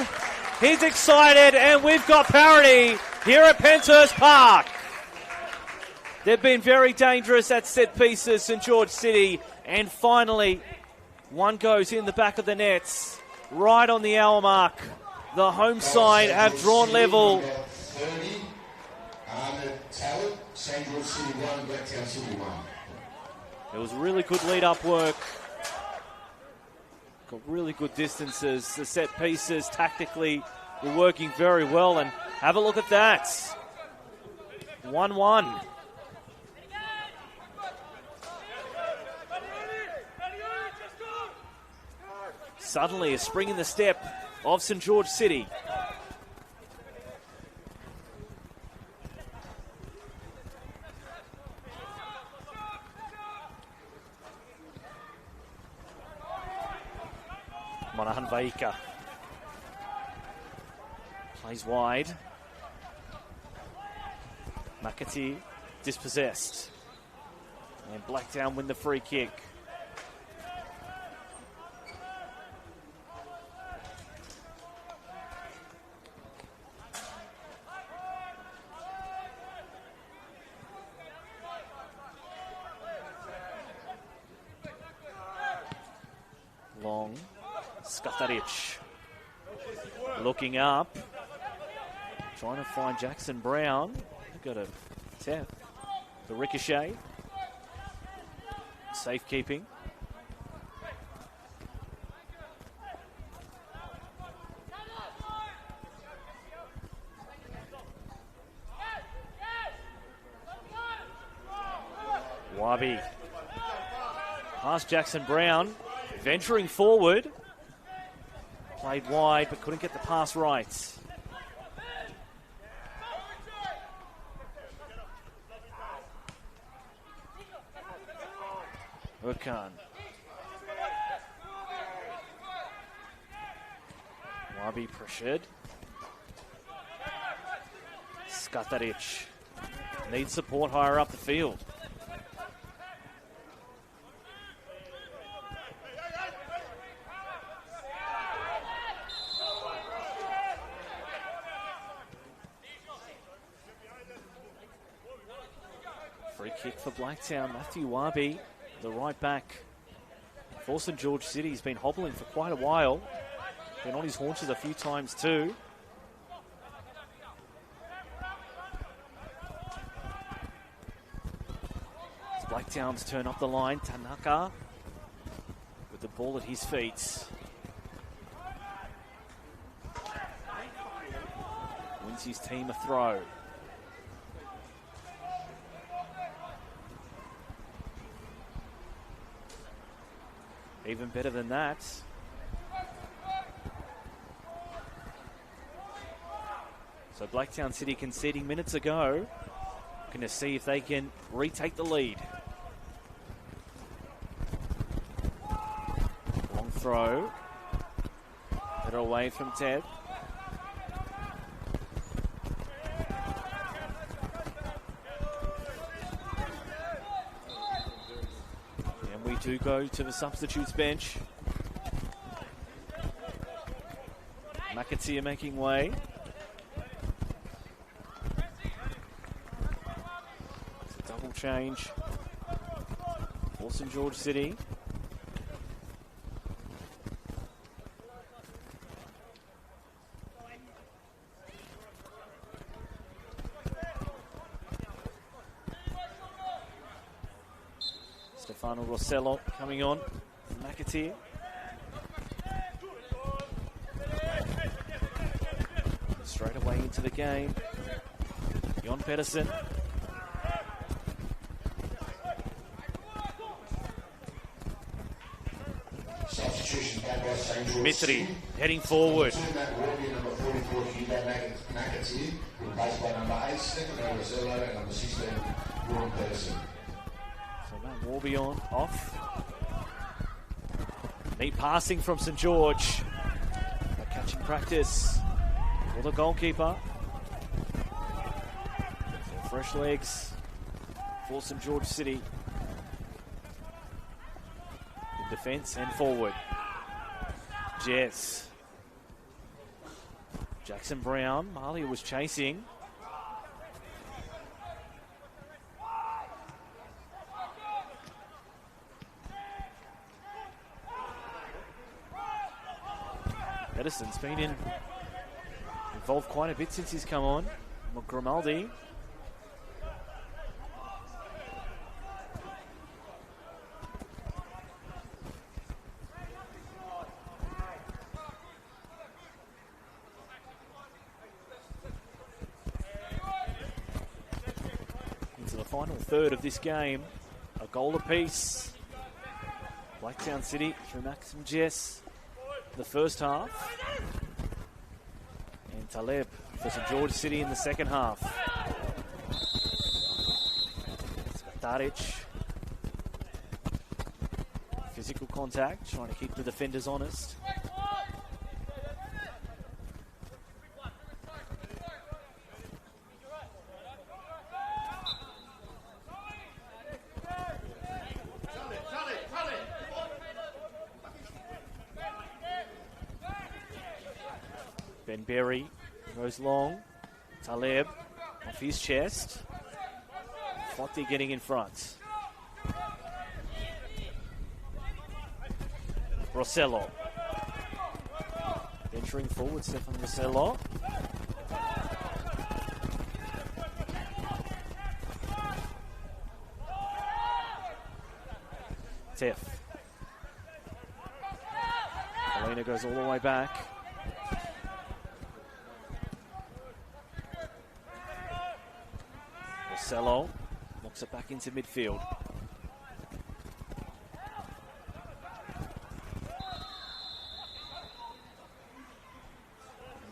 he's excited, and we've got parity here at Penshurst Park. They've been very dangerous at set pieces, St George City, and finally one goes in the back of the nets. Right on the hour mark. The home side have drawn level. 30, Ahmed Talib, St. George City 1, Blacktown City 1. It was really good lead-up work. Got really good distances. The set pieces tactically were working very well. And have a look at that. 1-1. Suddenly a spring in the step of St. George City. Monahan Vaika plays wide. McAtee dispossessed. And Blacktown win the free kick. Long. Skataric looking up, trying to find Jackson Brown. Got a tap. The ricochet. Safekeeping. Wabi. Past Jackson Brown. Venturing forward. Played wide, but couldn't get the pass right. Urkan. Wabi pressured. Skataric needs support higher up the field. Free kick for Blacktown. Matthew Wabi, the right back for St. George City. He's been hobbling for quite a while. Been on his haunches a few times too. It's Blacktown's turn up the line. Tanaka with the ball at his feet. Wins his team a throw. Even better than that. So Blacktown City conceding minutes ago. Going to see if they can retake the lead. Long throw. Better away from Ted. Do go to the substitutes bench. McAtee making way. It's a double change for St. George City. Stefano Rossello coming on. McAtee. Straight away into the game. Jon Pedersen. Substitution back by St. George. Mitri heading forward. Number 44, McAtee, replaced by number 8, Stefano Rossello, and number 16, Jon Pedersen. Warby on, off. Neat passing from St. George. A catching practice for the goalkeeper. Fresh legs for St. George City. In defence and forward. Jess. Jackson Brown. Malia was chasing. Edison's been involved quite a bit since he's come on. Grimaldi. final third of this game. A goal apiece. Blacktown City through Maxim Jess the first half. And Taleb for St George City in the second half. Taric. Physical contact, trying to keep the defenders honest. Ben Berry goes long. Taleb off his chest. Fotti getting in front. Rossello. Venturing forward, Stefan Rossello. Teff. Helena goes all the way back. Rossello knocks it back into midfield.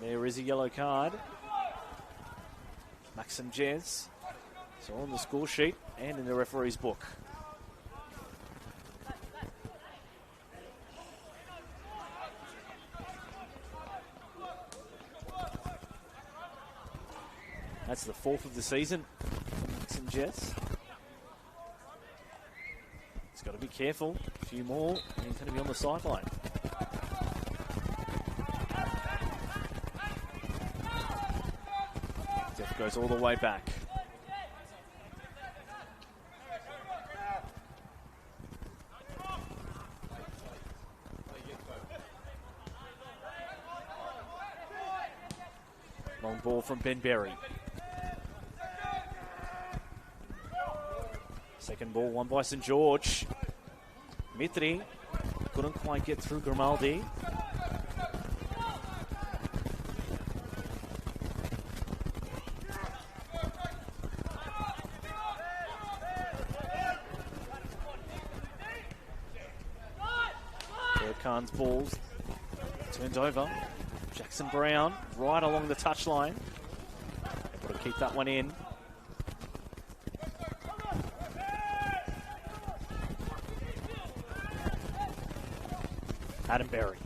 There is a yellow card. Maxim Jez. So on the score sheet and in the referee's book. That's the fourth of the season for Maxim Jez. He's got to be careful. A few more and he's going to be on the sideline. Goes all the way back. Long ball from Ben Berry. Second ball won by St George. Mitri couldn't quite get through Grimaldi. Khan's balls turned over. Jackson Brown right along the touchline. Able to keep that one in. Adam Berry.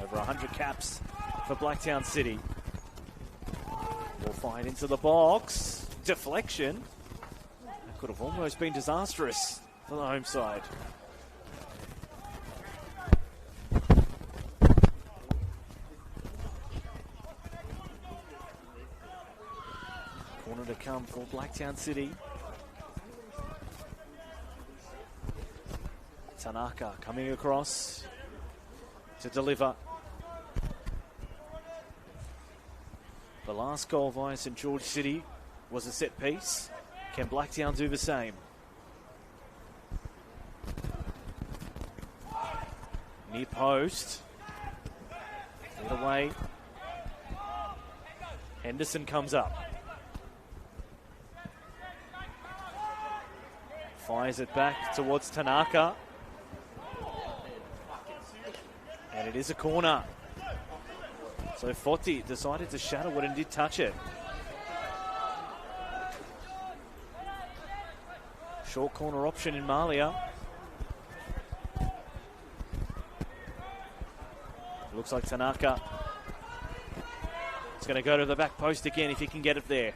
Over 100 caps for Blacktown City. Will find into the box. Deflection. That could have almost been disastrous for the home side. To come for Blacktown City. Tanaka coming across to deliver. The last goal via St George City was a set piece. Can Blacktown do the same? Near post. Get away. Henderson comes up. Fires it back towards Tanaka. And it is a corner. So Fotti decided to shadow it and did touch it. Short corner option in Malia. Looks like Tanaka is going to go to the back post again if he can get it there.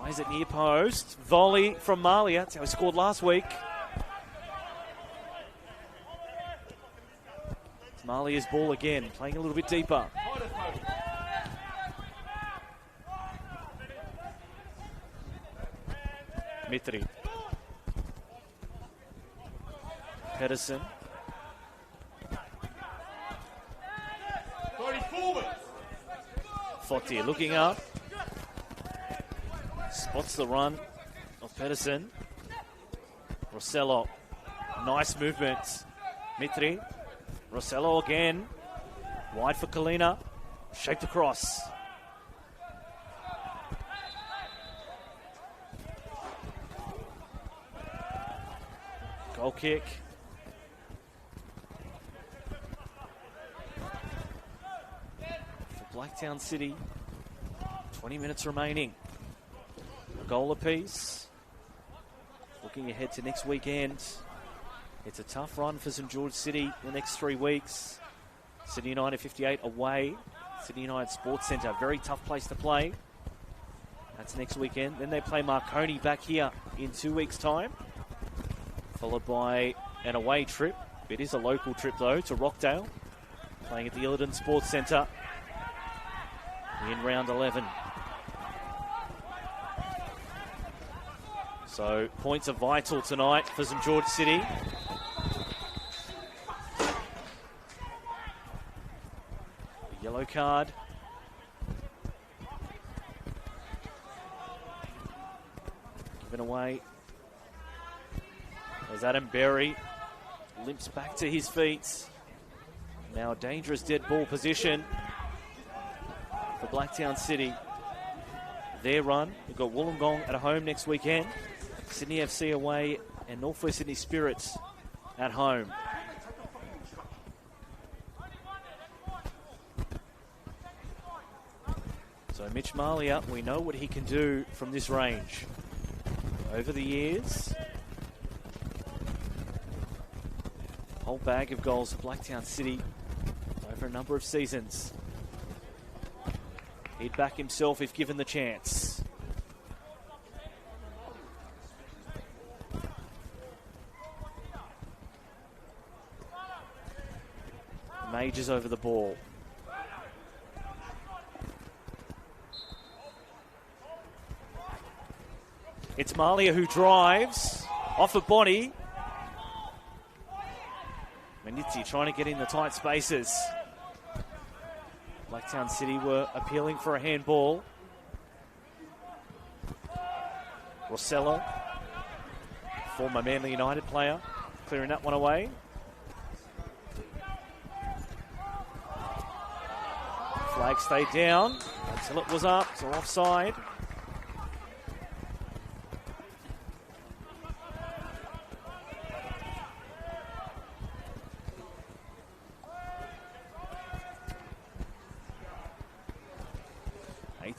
Why is it near post? Volley from Malia. That's how he scored last week. It's Malia's ball again, playing a little bit deeper. Mitri. Pedersen. Fotti looking up. Spots the run of Pedersen. Rossello. Nice movement. Mitri. Rossello again. Wide for Kalina. Shaped across. Goal kick. For Blacktown City, 20 minutes remaining. A goal apiece. Looking ahead to next weekend. It's a tough run for St George City the next 3 weeks. Sydney United 58 away. Sydney United Sports Centre, very tough place to play. That's next weekend. Then they play Marconi back here in 2 weeks' time. Followed by an away trip. It is a local trip though to Rockdale. Playing at the Illidan Sports Centre in round 11. So points are vital tonight for St George City. A yellow card. Given away. As Adam Berry limps back to his feet. Now a dangerous dead ball position for Blacktown City. Their run. We've got Wollongong at home next weekend. Sydney FC away and Northwest Sydney Spirits at home. So Mitch Malia, we know what he can do from this range. Over the years, whole bag of goals for Blacktown City over a number of seasons. He'd back himself if given the chance. Majors over the ball. It's Malia who drives off a body. Manizzi trying to get in the tight spaces. Blacktown City were appealing for a handball. Rossello, former Manly United player, clearing that one away. Flag stayed down until it was up, so offside.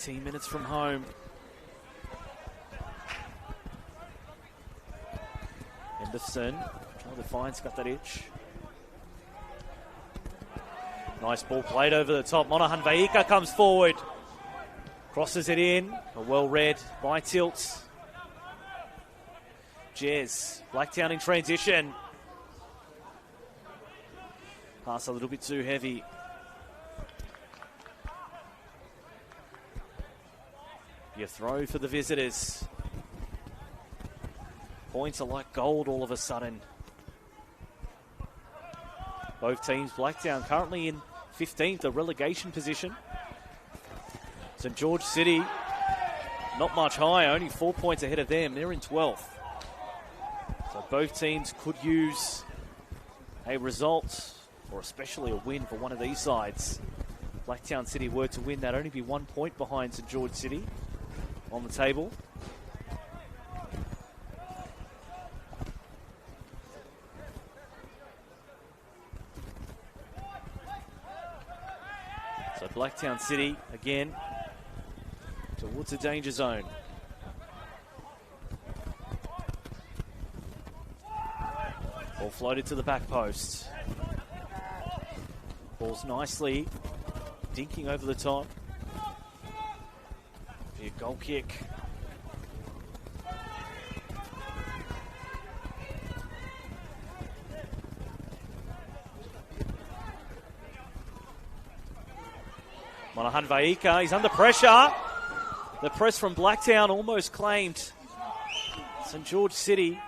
Minutes from home. Henderson trying to find Skataric. Nice ball played over the top. Monahan Vaika comes forward. Crosses it in. Well read by Tilt. Jez. Blacktown in transition. Pass a little bit too heavy. Your throw for the visitors. Points are like gold all of a sudden. Both teams, Blacktown currently in 15th, a relegation position. St George City, not much higher, only 4 points ahead of them. They're in 12th. So both teams could use a result, or especially a win for one of these sides. Blacktown City were to win, that'd only be 1 point behind St George City on the table. So Blacktown City again towards the danger zone. Ball floated to the back post. Ball's nicely dinking over the top. A goal kick. Monahan Vaika, he's under pressure. The press from Blacktown almost claimed St George City.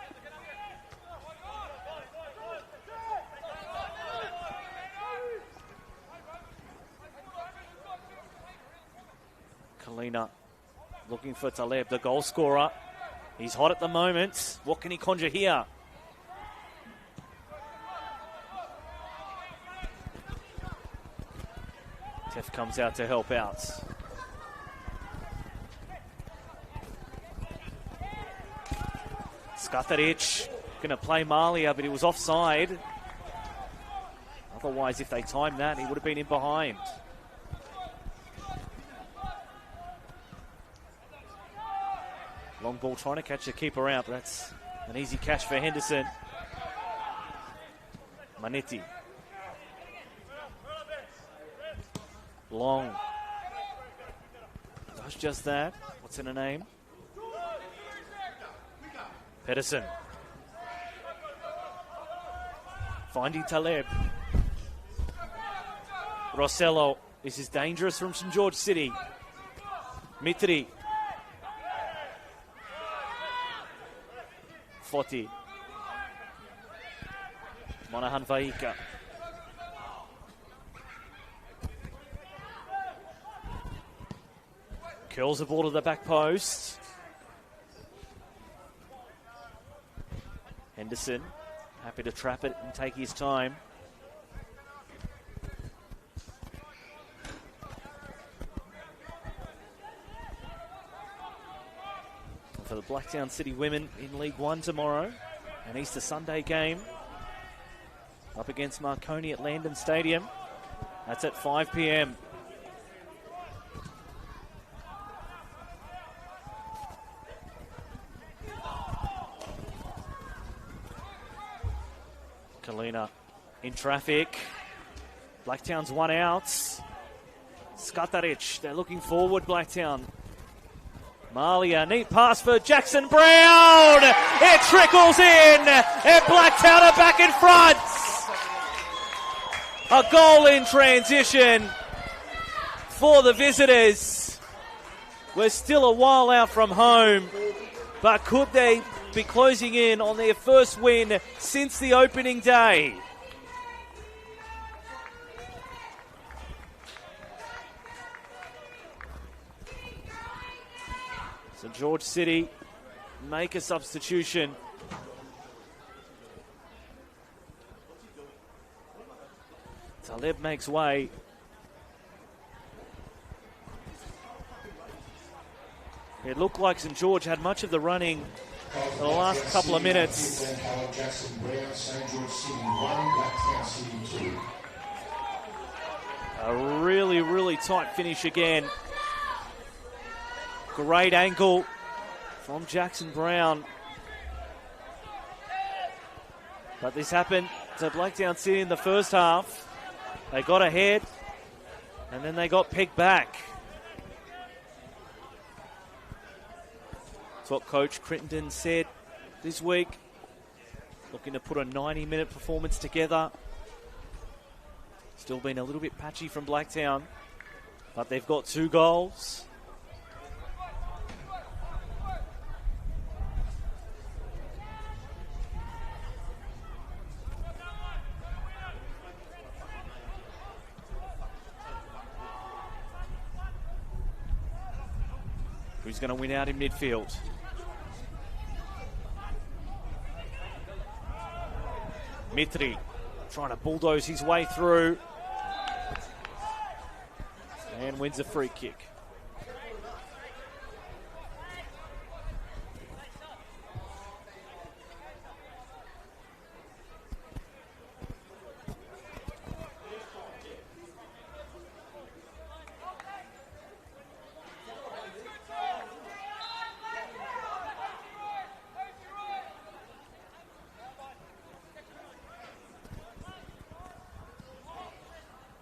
Kalina looking for Taleb, the goal scorer. He's hot at the moment. What can he conjure here? Tef comes out to help out. Skataric going to play Malia, but he was offside. Otherwise, if they timed that, he would have been in behind. Long ball trying to catch the keeper out, but that's an easy catch for Henderson. Manetti. Long. Does just that. What's in her name? Pedersen. Finding Taleb. Rossello. This is dangerous from St. George City. Mitri. Foti. Monahan Vaika. Curls the ball to the back post. Henderson happy to trap it and take his time. For the Blacktown City women in League One tomorrow, an Easter Sunday game up against Marconi at Landon Stadium. That's at 5 p.m. Kalina in traffic. Blacktown's one out. Skataric, they're looking forward, Blacktown. Malia, neat pass for Jackson Brown. It trickles in, and Blacktown are back in front. A goal in transition for the visitors. We're still a while out from home, but could they be closing in on their first win since the opening day? St. George City make a substitution. Taleb makes way. It looked like St. George had much of the running in the last couple of minutes. A really, really tight finish again. Great angle from Jackson Brown. But this happened to Blacktown City in the first half. They got ahead, and then they got pegged back. That's what Coach Crittenden said this week. Looking to put a 90-minute performance together. Still been a little bit patchy from Blacktown, but they've got 2 goals. Who's going to win out in midfield? Mitri trying to bulldoze his way through and wins a free kick.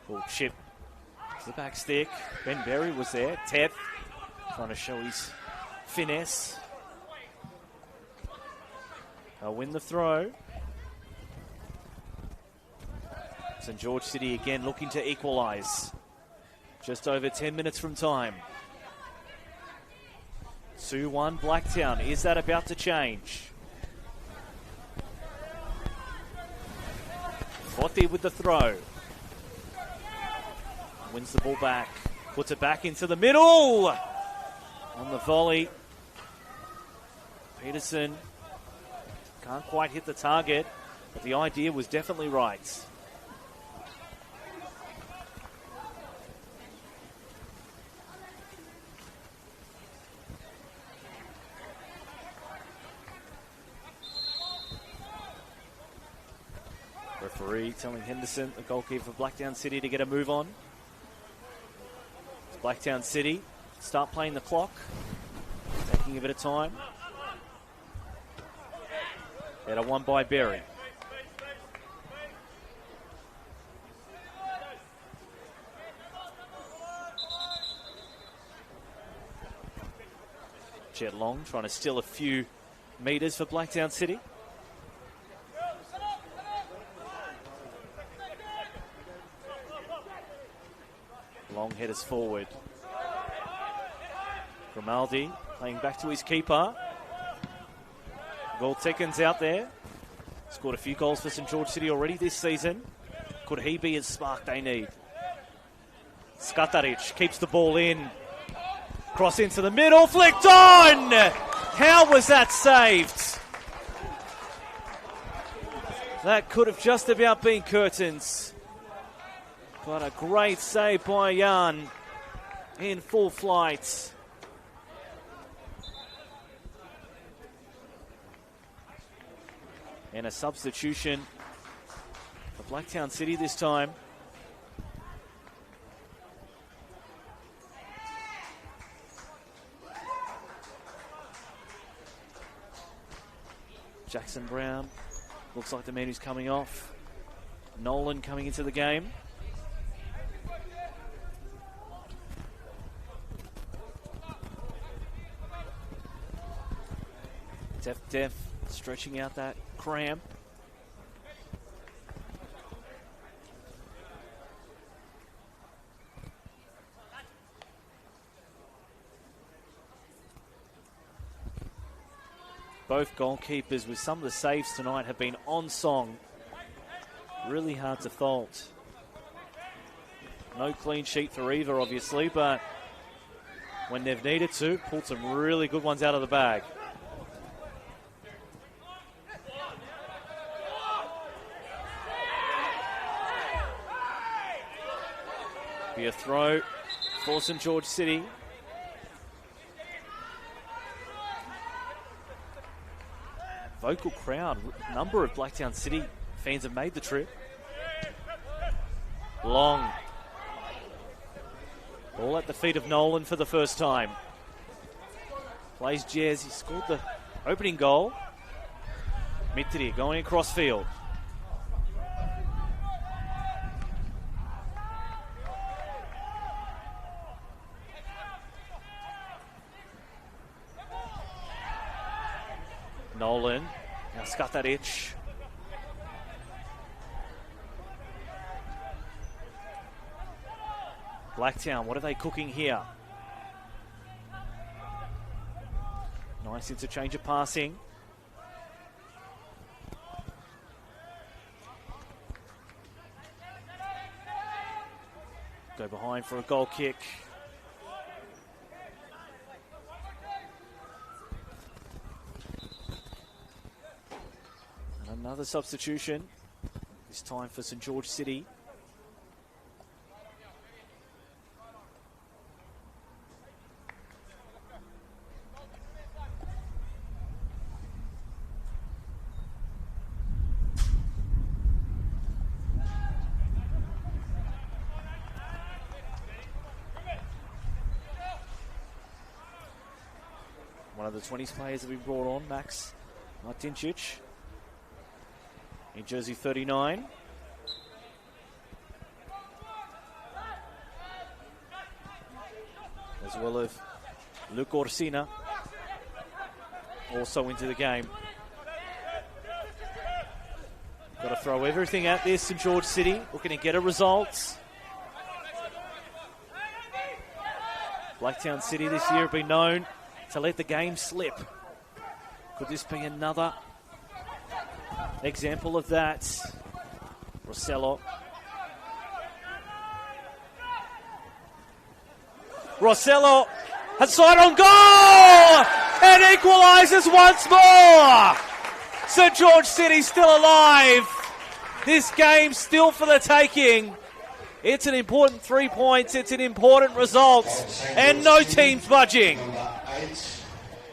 Ball chip to the back stick. Ben Berry was there. Teth trying to show his finesse. They'll win the throw. St. George City again looking to equalise. Just over 10 minutes from time. 2-1 Blacktown. Is that about to change? Foti with the throw. Wins the ball back. Puts it back into the middle. On the volley. Peterson can't quite hit the target, but the idea was definitely right. Referee telling Henderson, the goalkeeper for Blacktown City, to get a move on. Blacktown City start playing the clock, taking a bit of time. Better one by Berry. Jet Long trying to steal a few metres for Blacktown City. Long headers forward. Grimaldi playing back to his keeper. Goldtekin's out there. Scored a few goals for St George City already this season. Could he be a spark they need? Skataric keeps the ball in. Cross into the middle, flicked on! How was that saved? That could have just about been curtains. But a great save by Jan in full flight. And a substitution for Blacktown City this time. Jackson Brown looks like the man who's coming off. Nolan coming into the game. Def stretching out that cramp. Both goalkeepers with some of the saves tonight have been on song. Really hard to fault. No clean sheet for either, obviously, but when they've needed to, pulled some really good ones out of the bag. Be a throw for St George City. Vocal crowd. A number of Blacktown City fans have made the trip. Long. Ball at the feet of Nolan for the first time. Plays Jazz. He scored the opening goal. Mitri going across field. Nolan, now Skataric. Blacktown, what are they cooking here? Nice interchange of passing. Go behind for a goal kick. Another substitution, this time for St George City. One of the 20s players that we brought on, Max Martincic. In jersey 39. As well as Luke Orsina also into the game. Got to throw everything at this in George City. Looking to get a result. Blacktown City this year have been known to let the game slip. Could this be another example of that? Rossello. Rossello has sight on goal and equalises once more. St George City still alive. This game still for the taking. It's an important 3 points. It's an important result. And no team's budging. Number 8,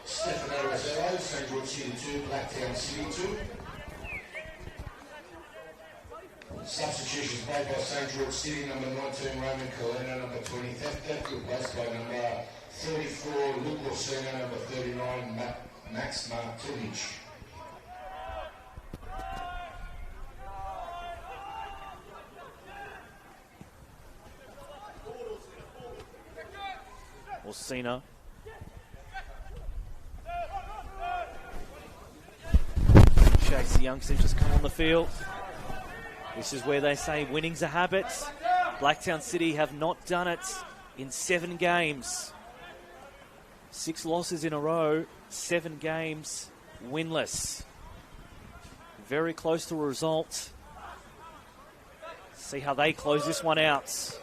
Stefano Rossello, St George City 2, Blacktown City 2. Substitutions made by St. George City, number 19, Roman Kalina, number 20, Theft, replaced by number 34, Luke Orsino, number 39, Max Martinic. Orsino. Shakes the youngsters just come on the field. This is where they say winning's a habit. Blacktown City have not done it in 7 games. 6 losses in a row, 7 games winless. Very close to a result. See how they close this one out.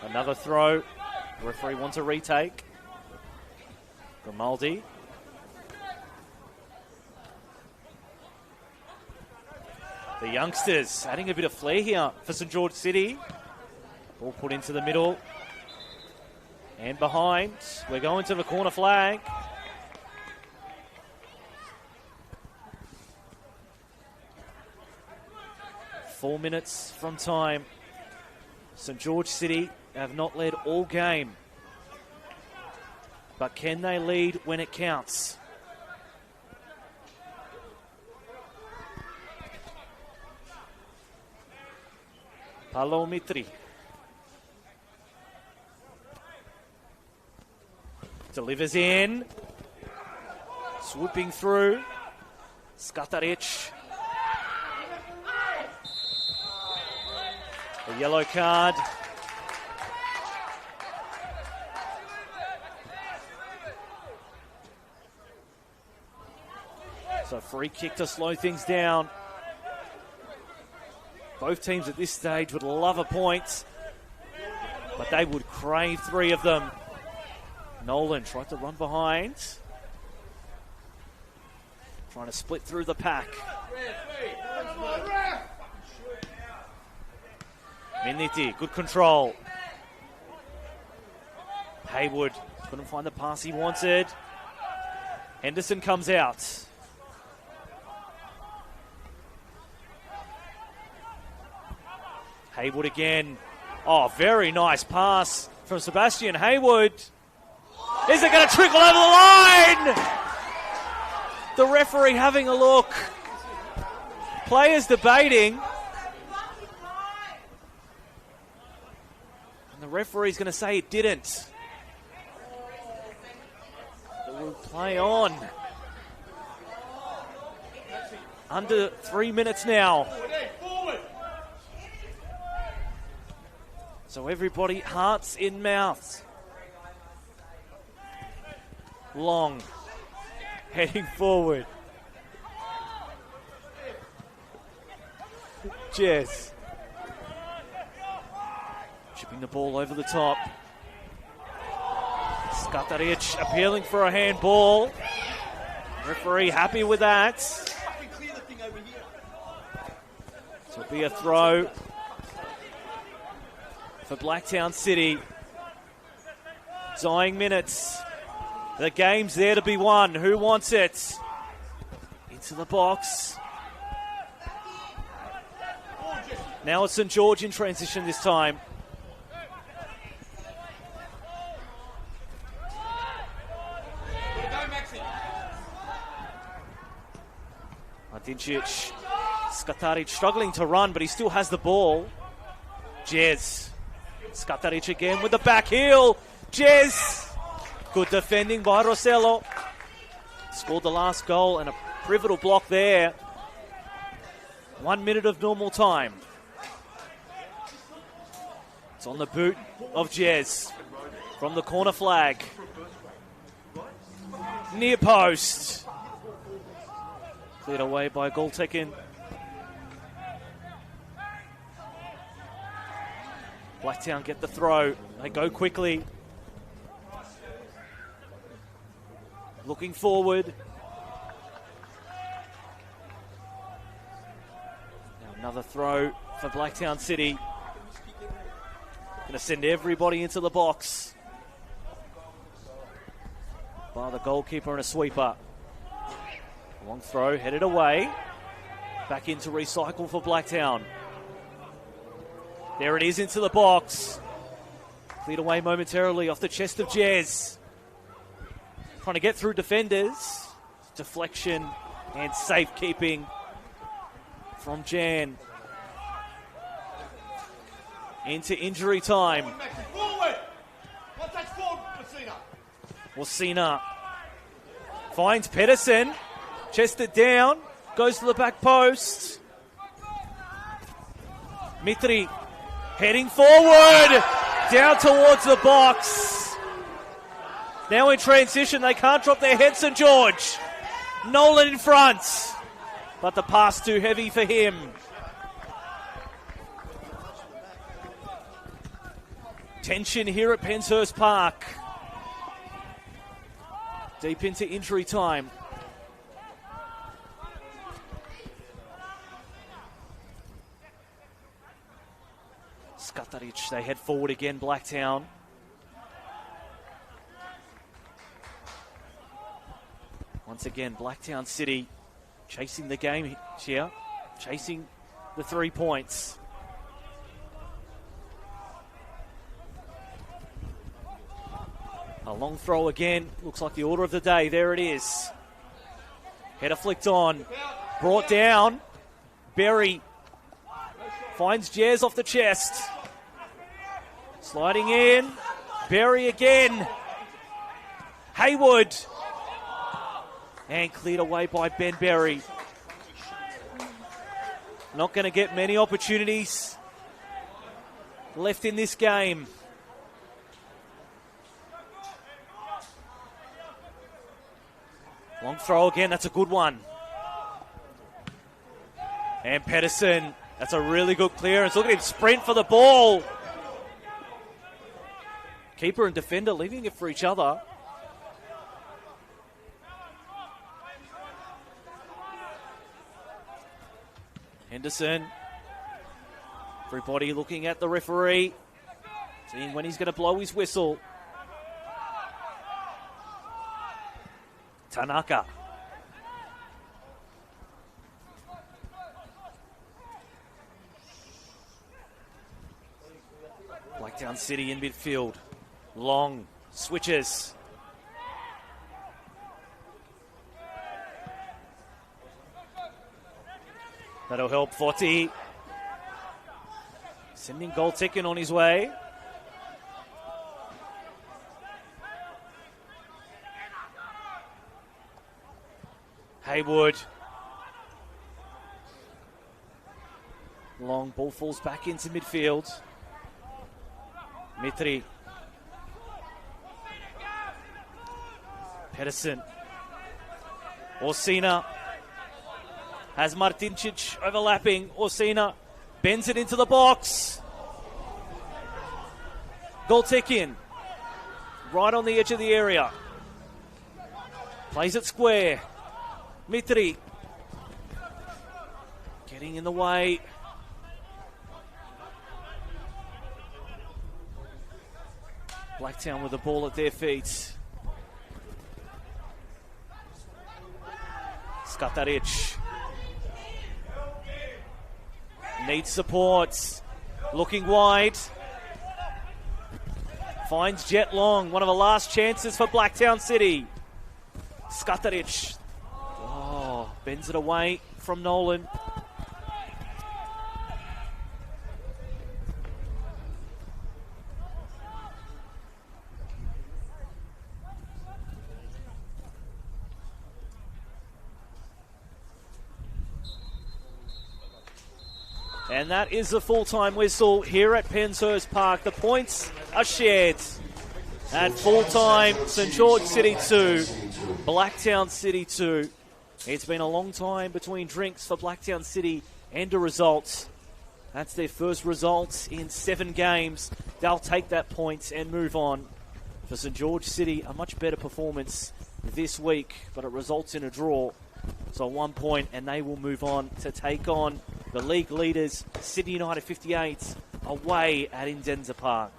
Another throw. Referee wants a retake. Grimaldi. The youngsters adding a bit of flair here for St. George City. Ball put into the middle. And behind. We're going to the corner flag. Four minutes from time. St. George City have not led all game. But can they lead when it counts? Palomitri. Delivers in. Swooping through. Skataric. A yellow card. So free kick to slow things down. Both teams at this stage would love a point, but they would crave 3 of them. Nolan tried to run behind. Trying to split through the pack. Miniti, good control. Haywood couldn't find the pass he wanted. Henderson comes out. Haywood again. Oh, very nice pass from Sebastian Haywood. Is it going to trickle over the line? The referee having a look. Players debating. And the referee's going to say it didn't. But we'll play on. Under 3 minutes now. So everybody, hearts in mouths. Long. Heading forward. Jez. Chipping the ball over the top. Skataric appealing for a handball. Referee happy with that. So it'll be a throw for Blacktown City. Dying minutes. The game's there to be won. Who wants it? Into the box. Now it's St. George in transition this time. Martincic. Skataric struggling to run, but he still has the ball. Jez. Skataric again with the back heel. Jez. Good defending by Rossello. Scored the last goal and a pivotal block there. 1 minute of normal time. It's on the boot of Jez from the corner flag. Near post. Cleared away by Goltekin. Blacktown get the throw. They go quickly. Looking forward. Now another throw for Blacktown City. Going to send everybody into the box. by the goalkeeper and a sweeper. Long throw, headed away. Back into recycle for Blacktown. There it is into the box. Cleared away momentarily off the chest of Jez. Trying to get through defenders. Deflection and safekeeping from Jan. Into injury time. Orsina finds Pedersen. Chested down. Goes to the back post. Mitri heading forward. Down towards the box. Now in transition, they can't drop their head, St. George. Nolan in front. But the pass too heavy for him. Tension here at Penshurst Park. Deep into injury time. Skataric, they head forward again, Blacktown. Once again, Blacktown City chasing the game here, chasing the 3 points. A long throw again, looks like the order of the day, there it is. Header flicked on, brought down, Berry finds Jez off the chest. Sliding in, Berry again. Haywood. And cleared away by Ben Berry. Not going to get many opportunities left in this game. Long throw again, that's a good one. And Pedersen, that's a really good clearance. Look at him sprint for the ball. Keeper and defender leaving it for each other. Henderson. Everybody looking at the referee. Seeing when he's going to blow his whistle. Tanaka. Blacktown City in midfield. Long switches. That'll help Forti. Sending goal ticking on his way. Haywood. Long ball falls back into midfield. Mitri. Pedersen. Orsina. Has Martincic overlapping. Orsina bends it into the box. Goal tick in. Right on the edge of the area. Plays it square. Mitri. Getting in the way. Blacktown with the ball at their feet. Skataric. Needs support. Looking wide. Finds Jet Long. One of the last chances for Blacktown City. Skataric. Oh, bends it away from Nolan. And that is the full-time whistle here at Penshurst Park. The points are shared. At full-time, St. George City 2, Blacktown City 2. It's been a long time between drinks for Blacktown City and a result. That's their first result in 7 games. They'll take that point and move on. For St. George City, a much better performance this week, but it results in a draw. So 1 point, and they will move on to take on the league leaders, Sydney United 58, away at Indenza Park.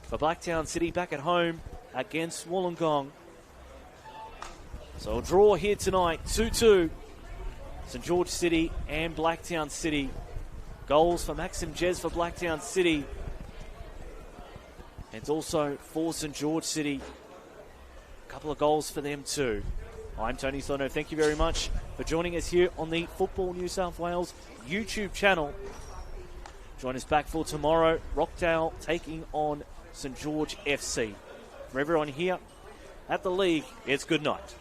For Blacktown City back at home against Wollongong. So a draw here tonight, 2-2. St George City and Blacktown City. Goals for Maxim Jez for Blacktown City. And also for St George City. A couple of goals for them too. I'm Tony Sono. Thank you very much for joining us here on the Football New South Wales YouTube channel. Join us back for tomorrow. Rockdale taking on St George FC. For everyone here at the league, it's good night.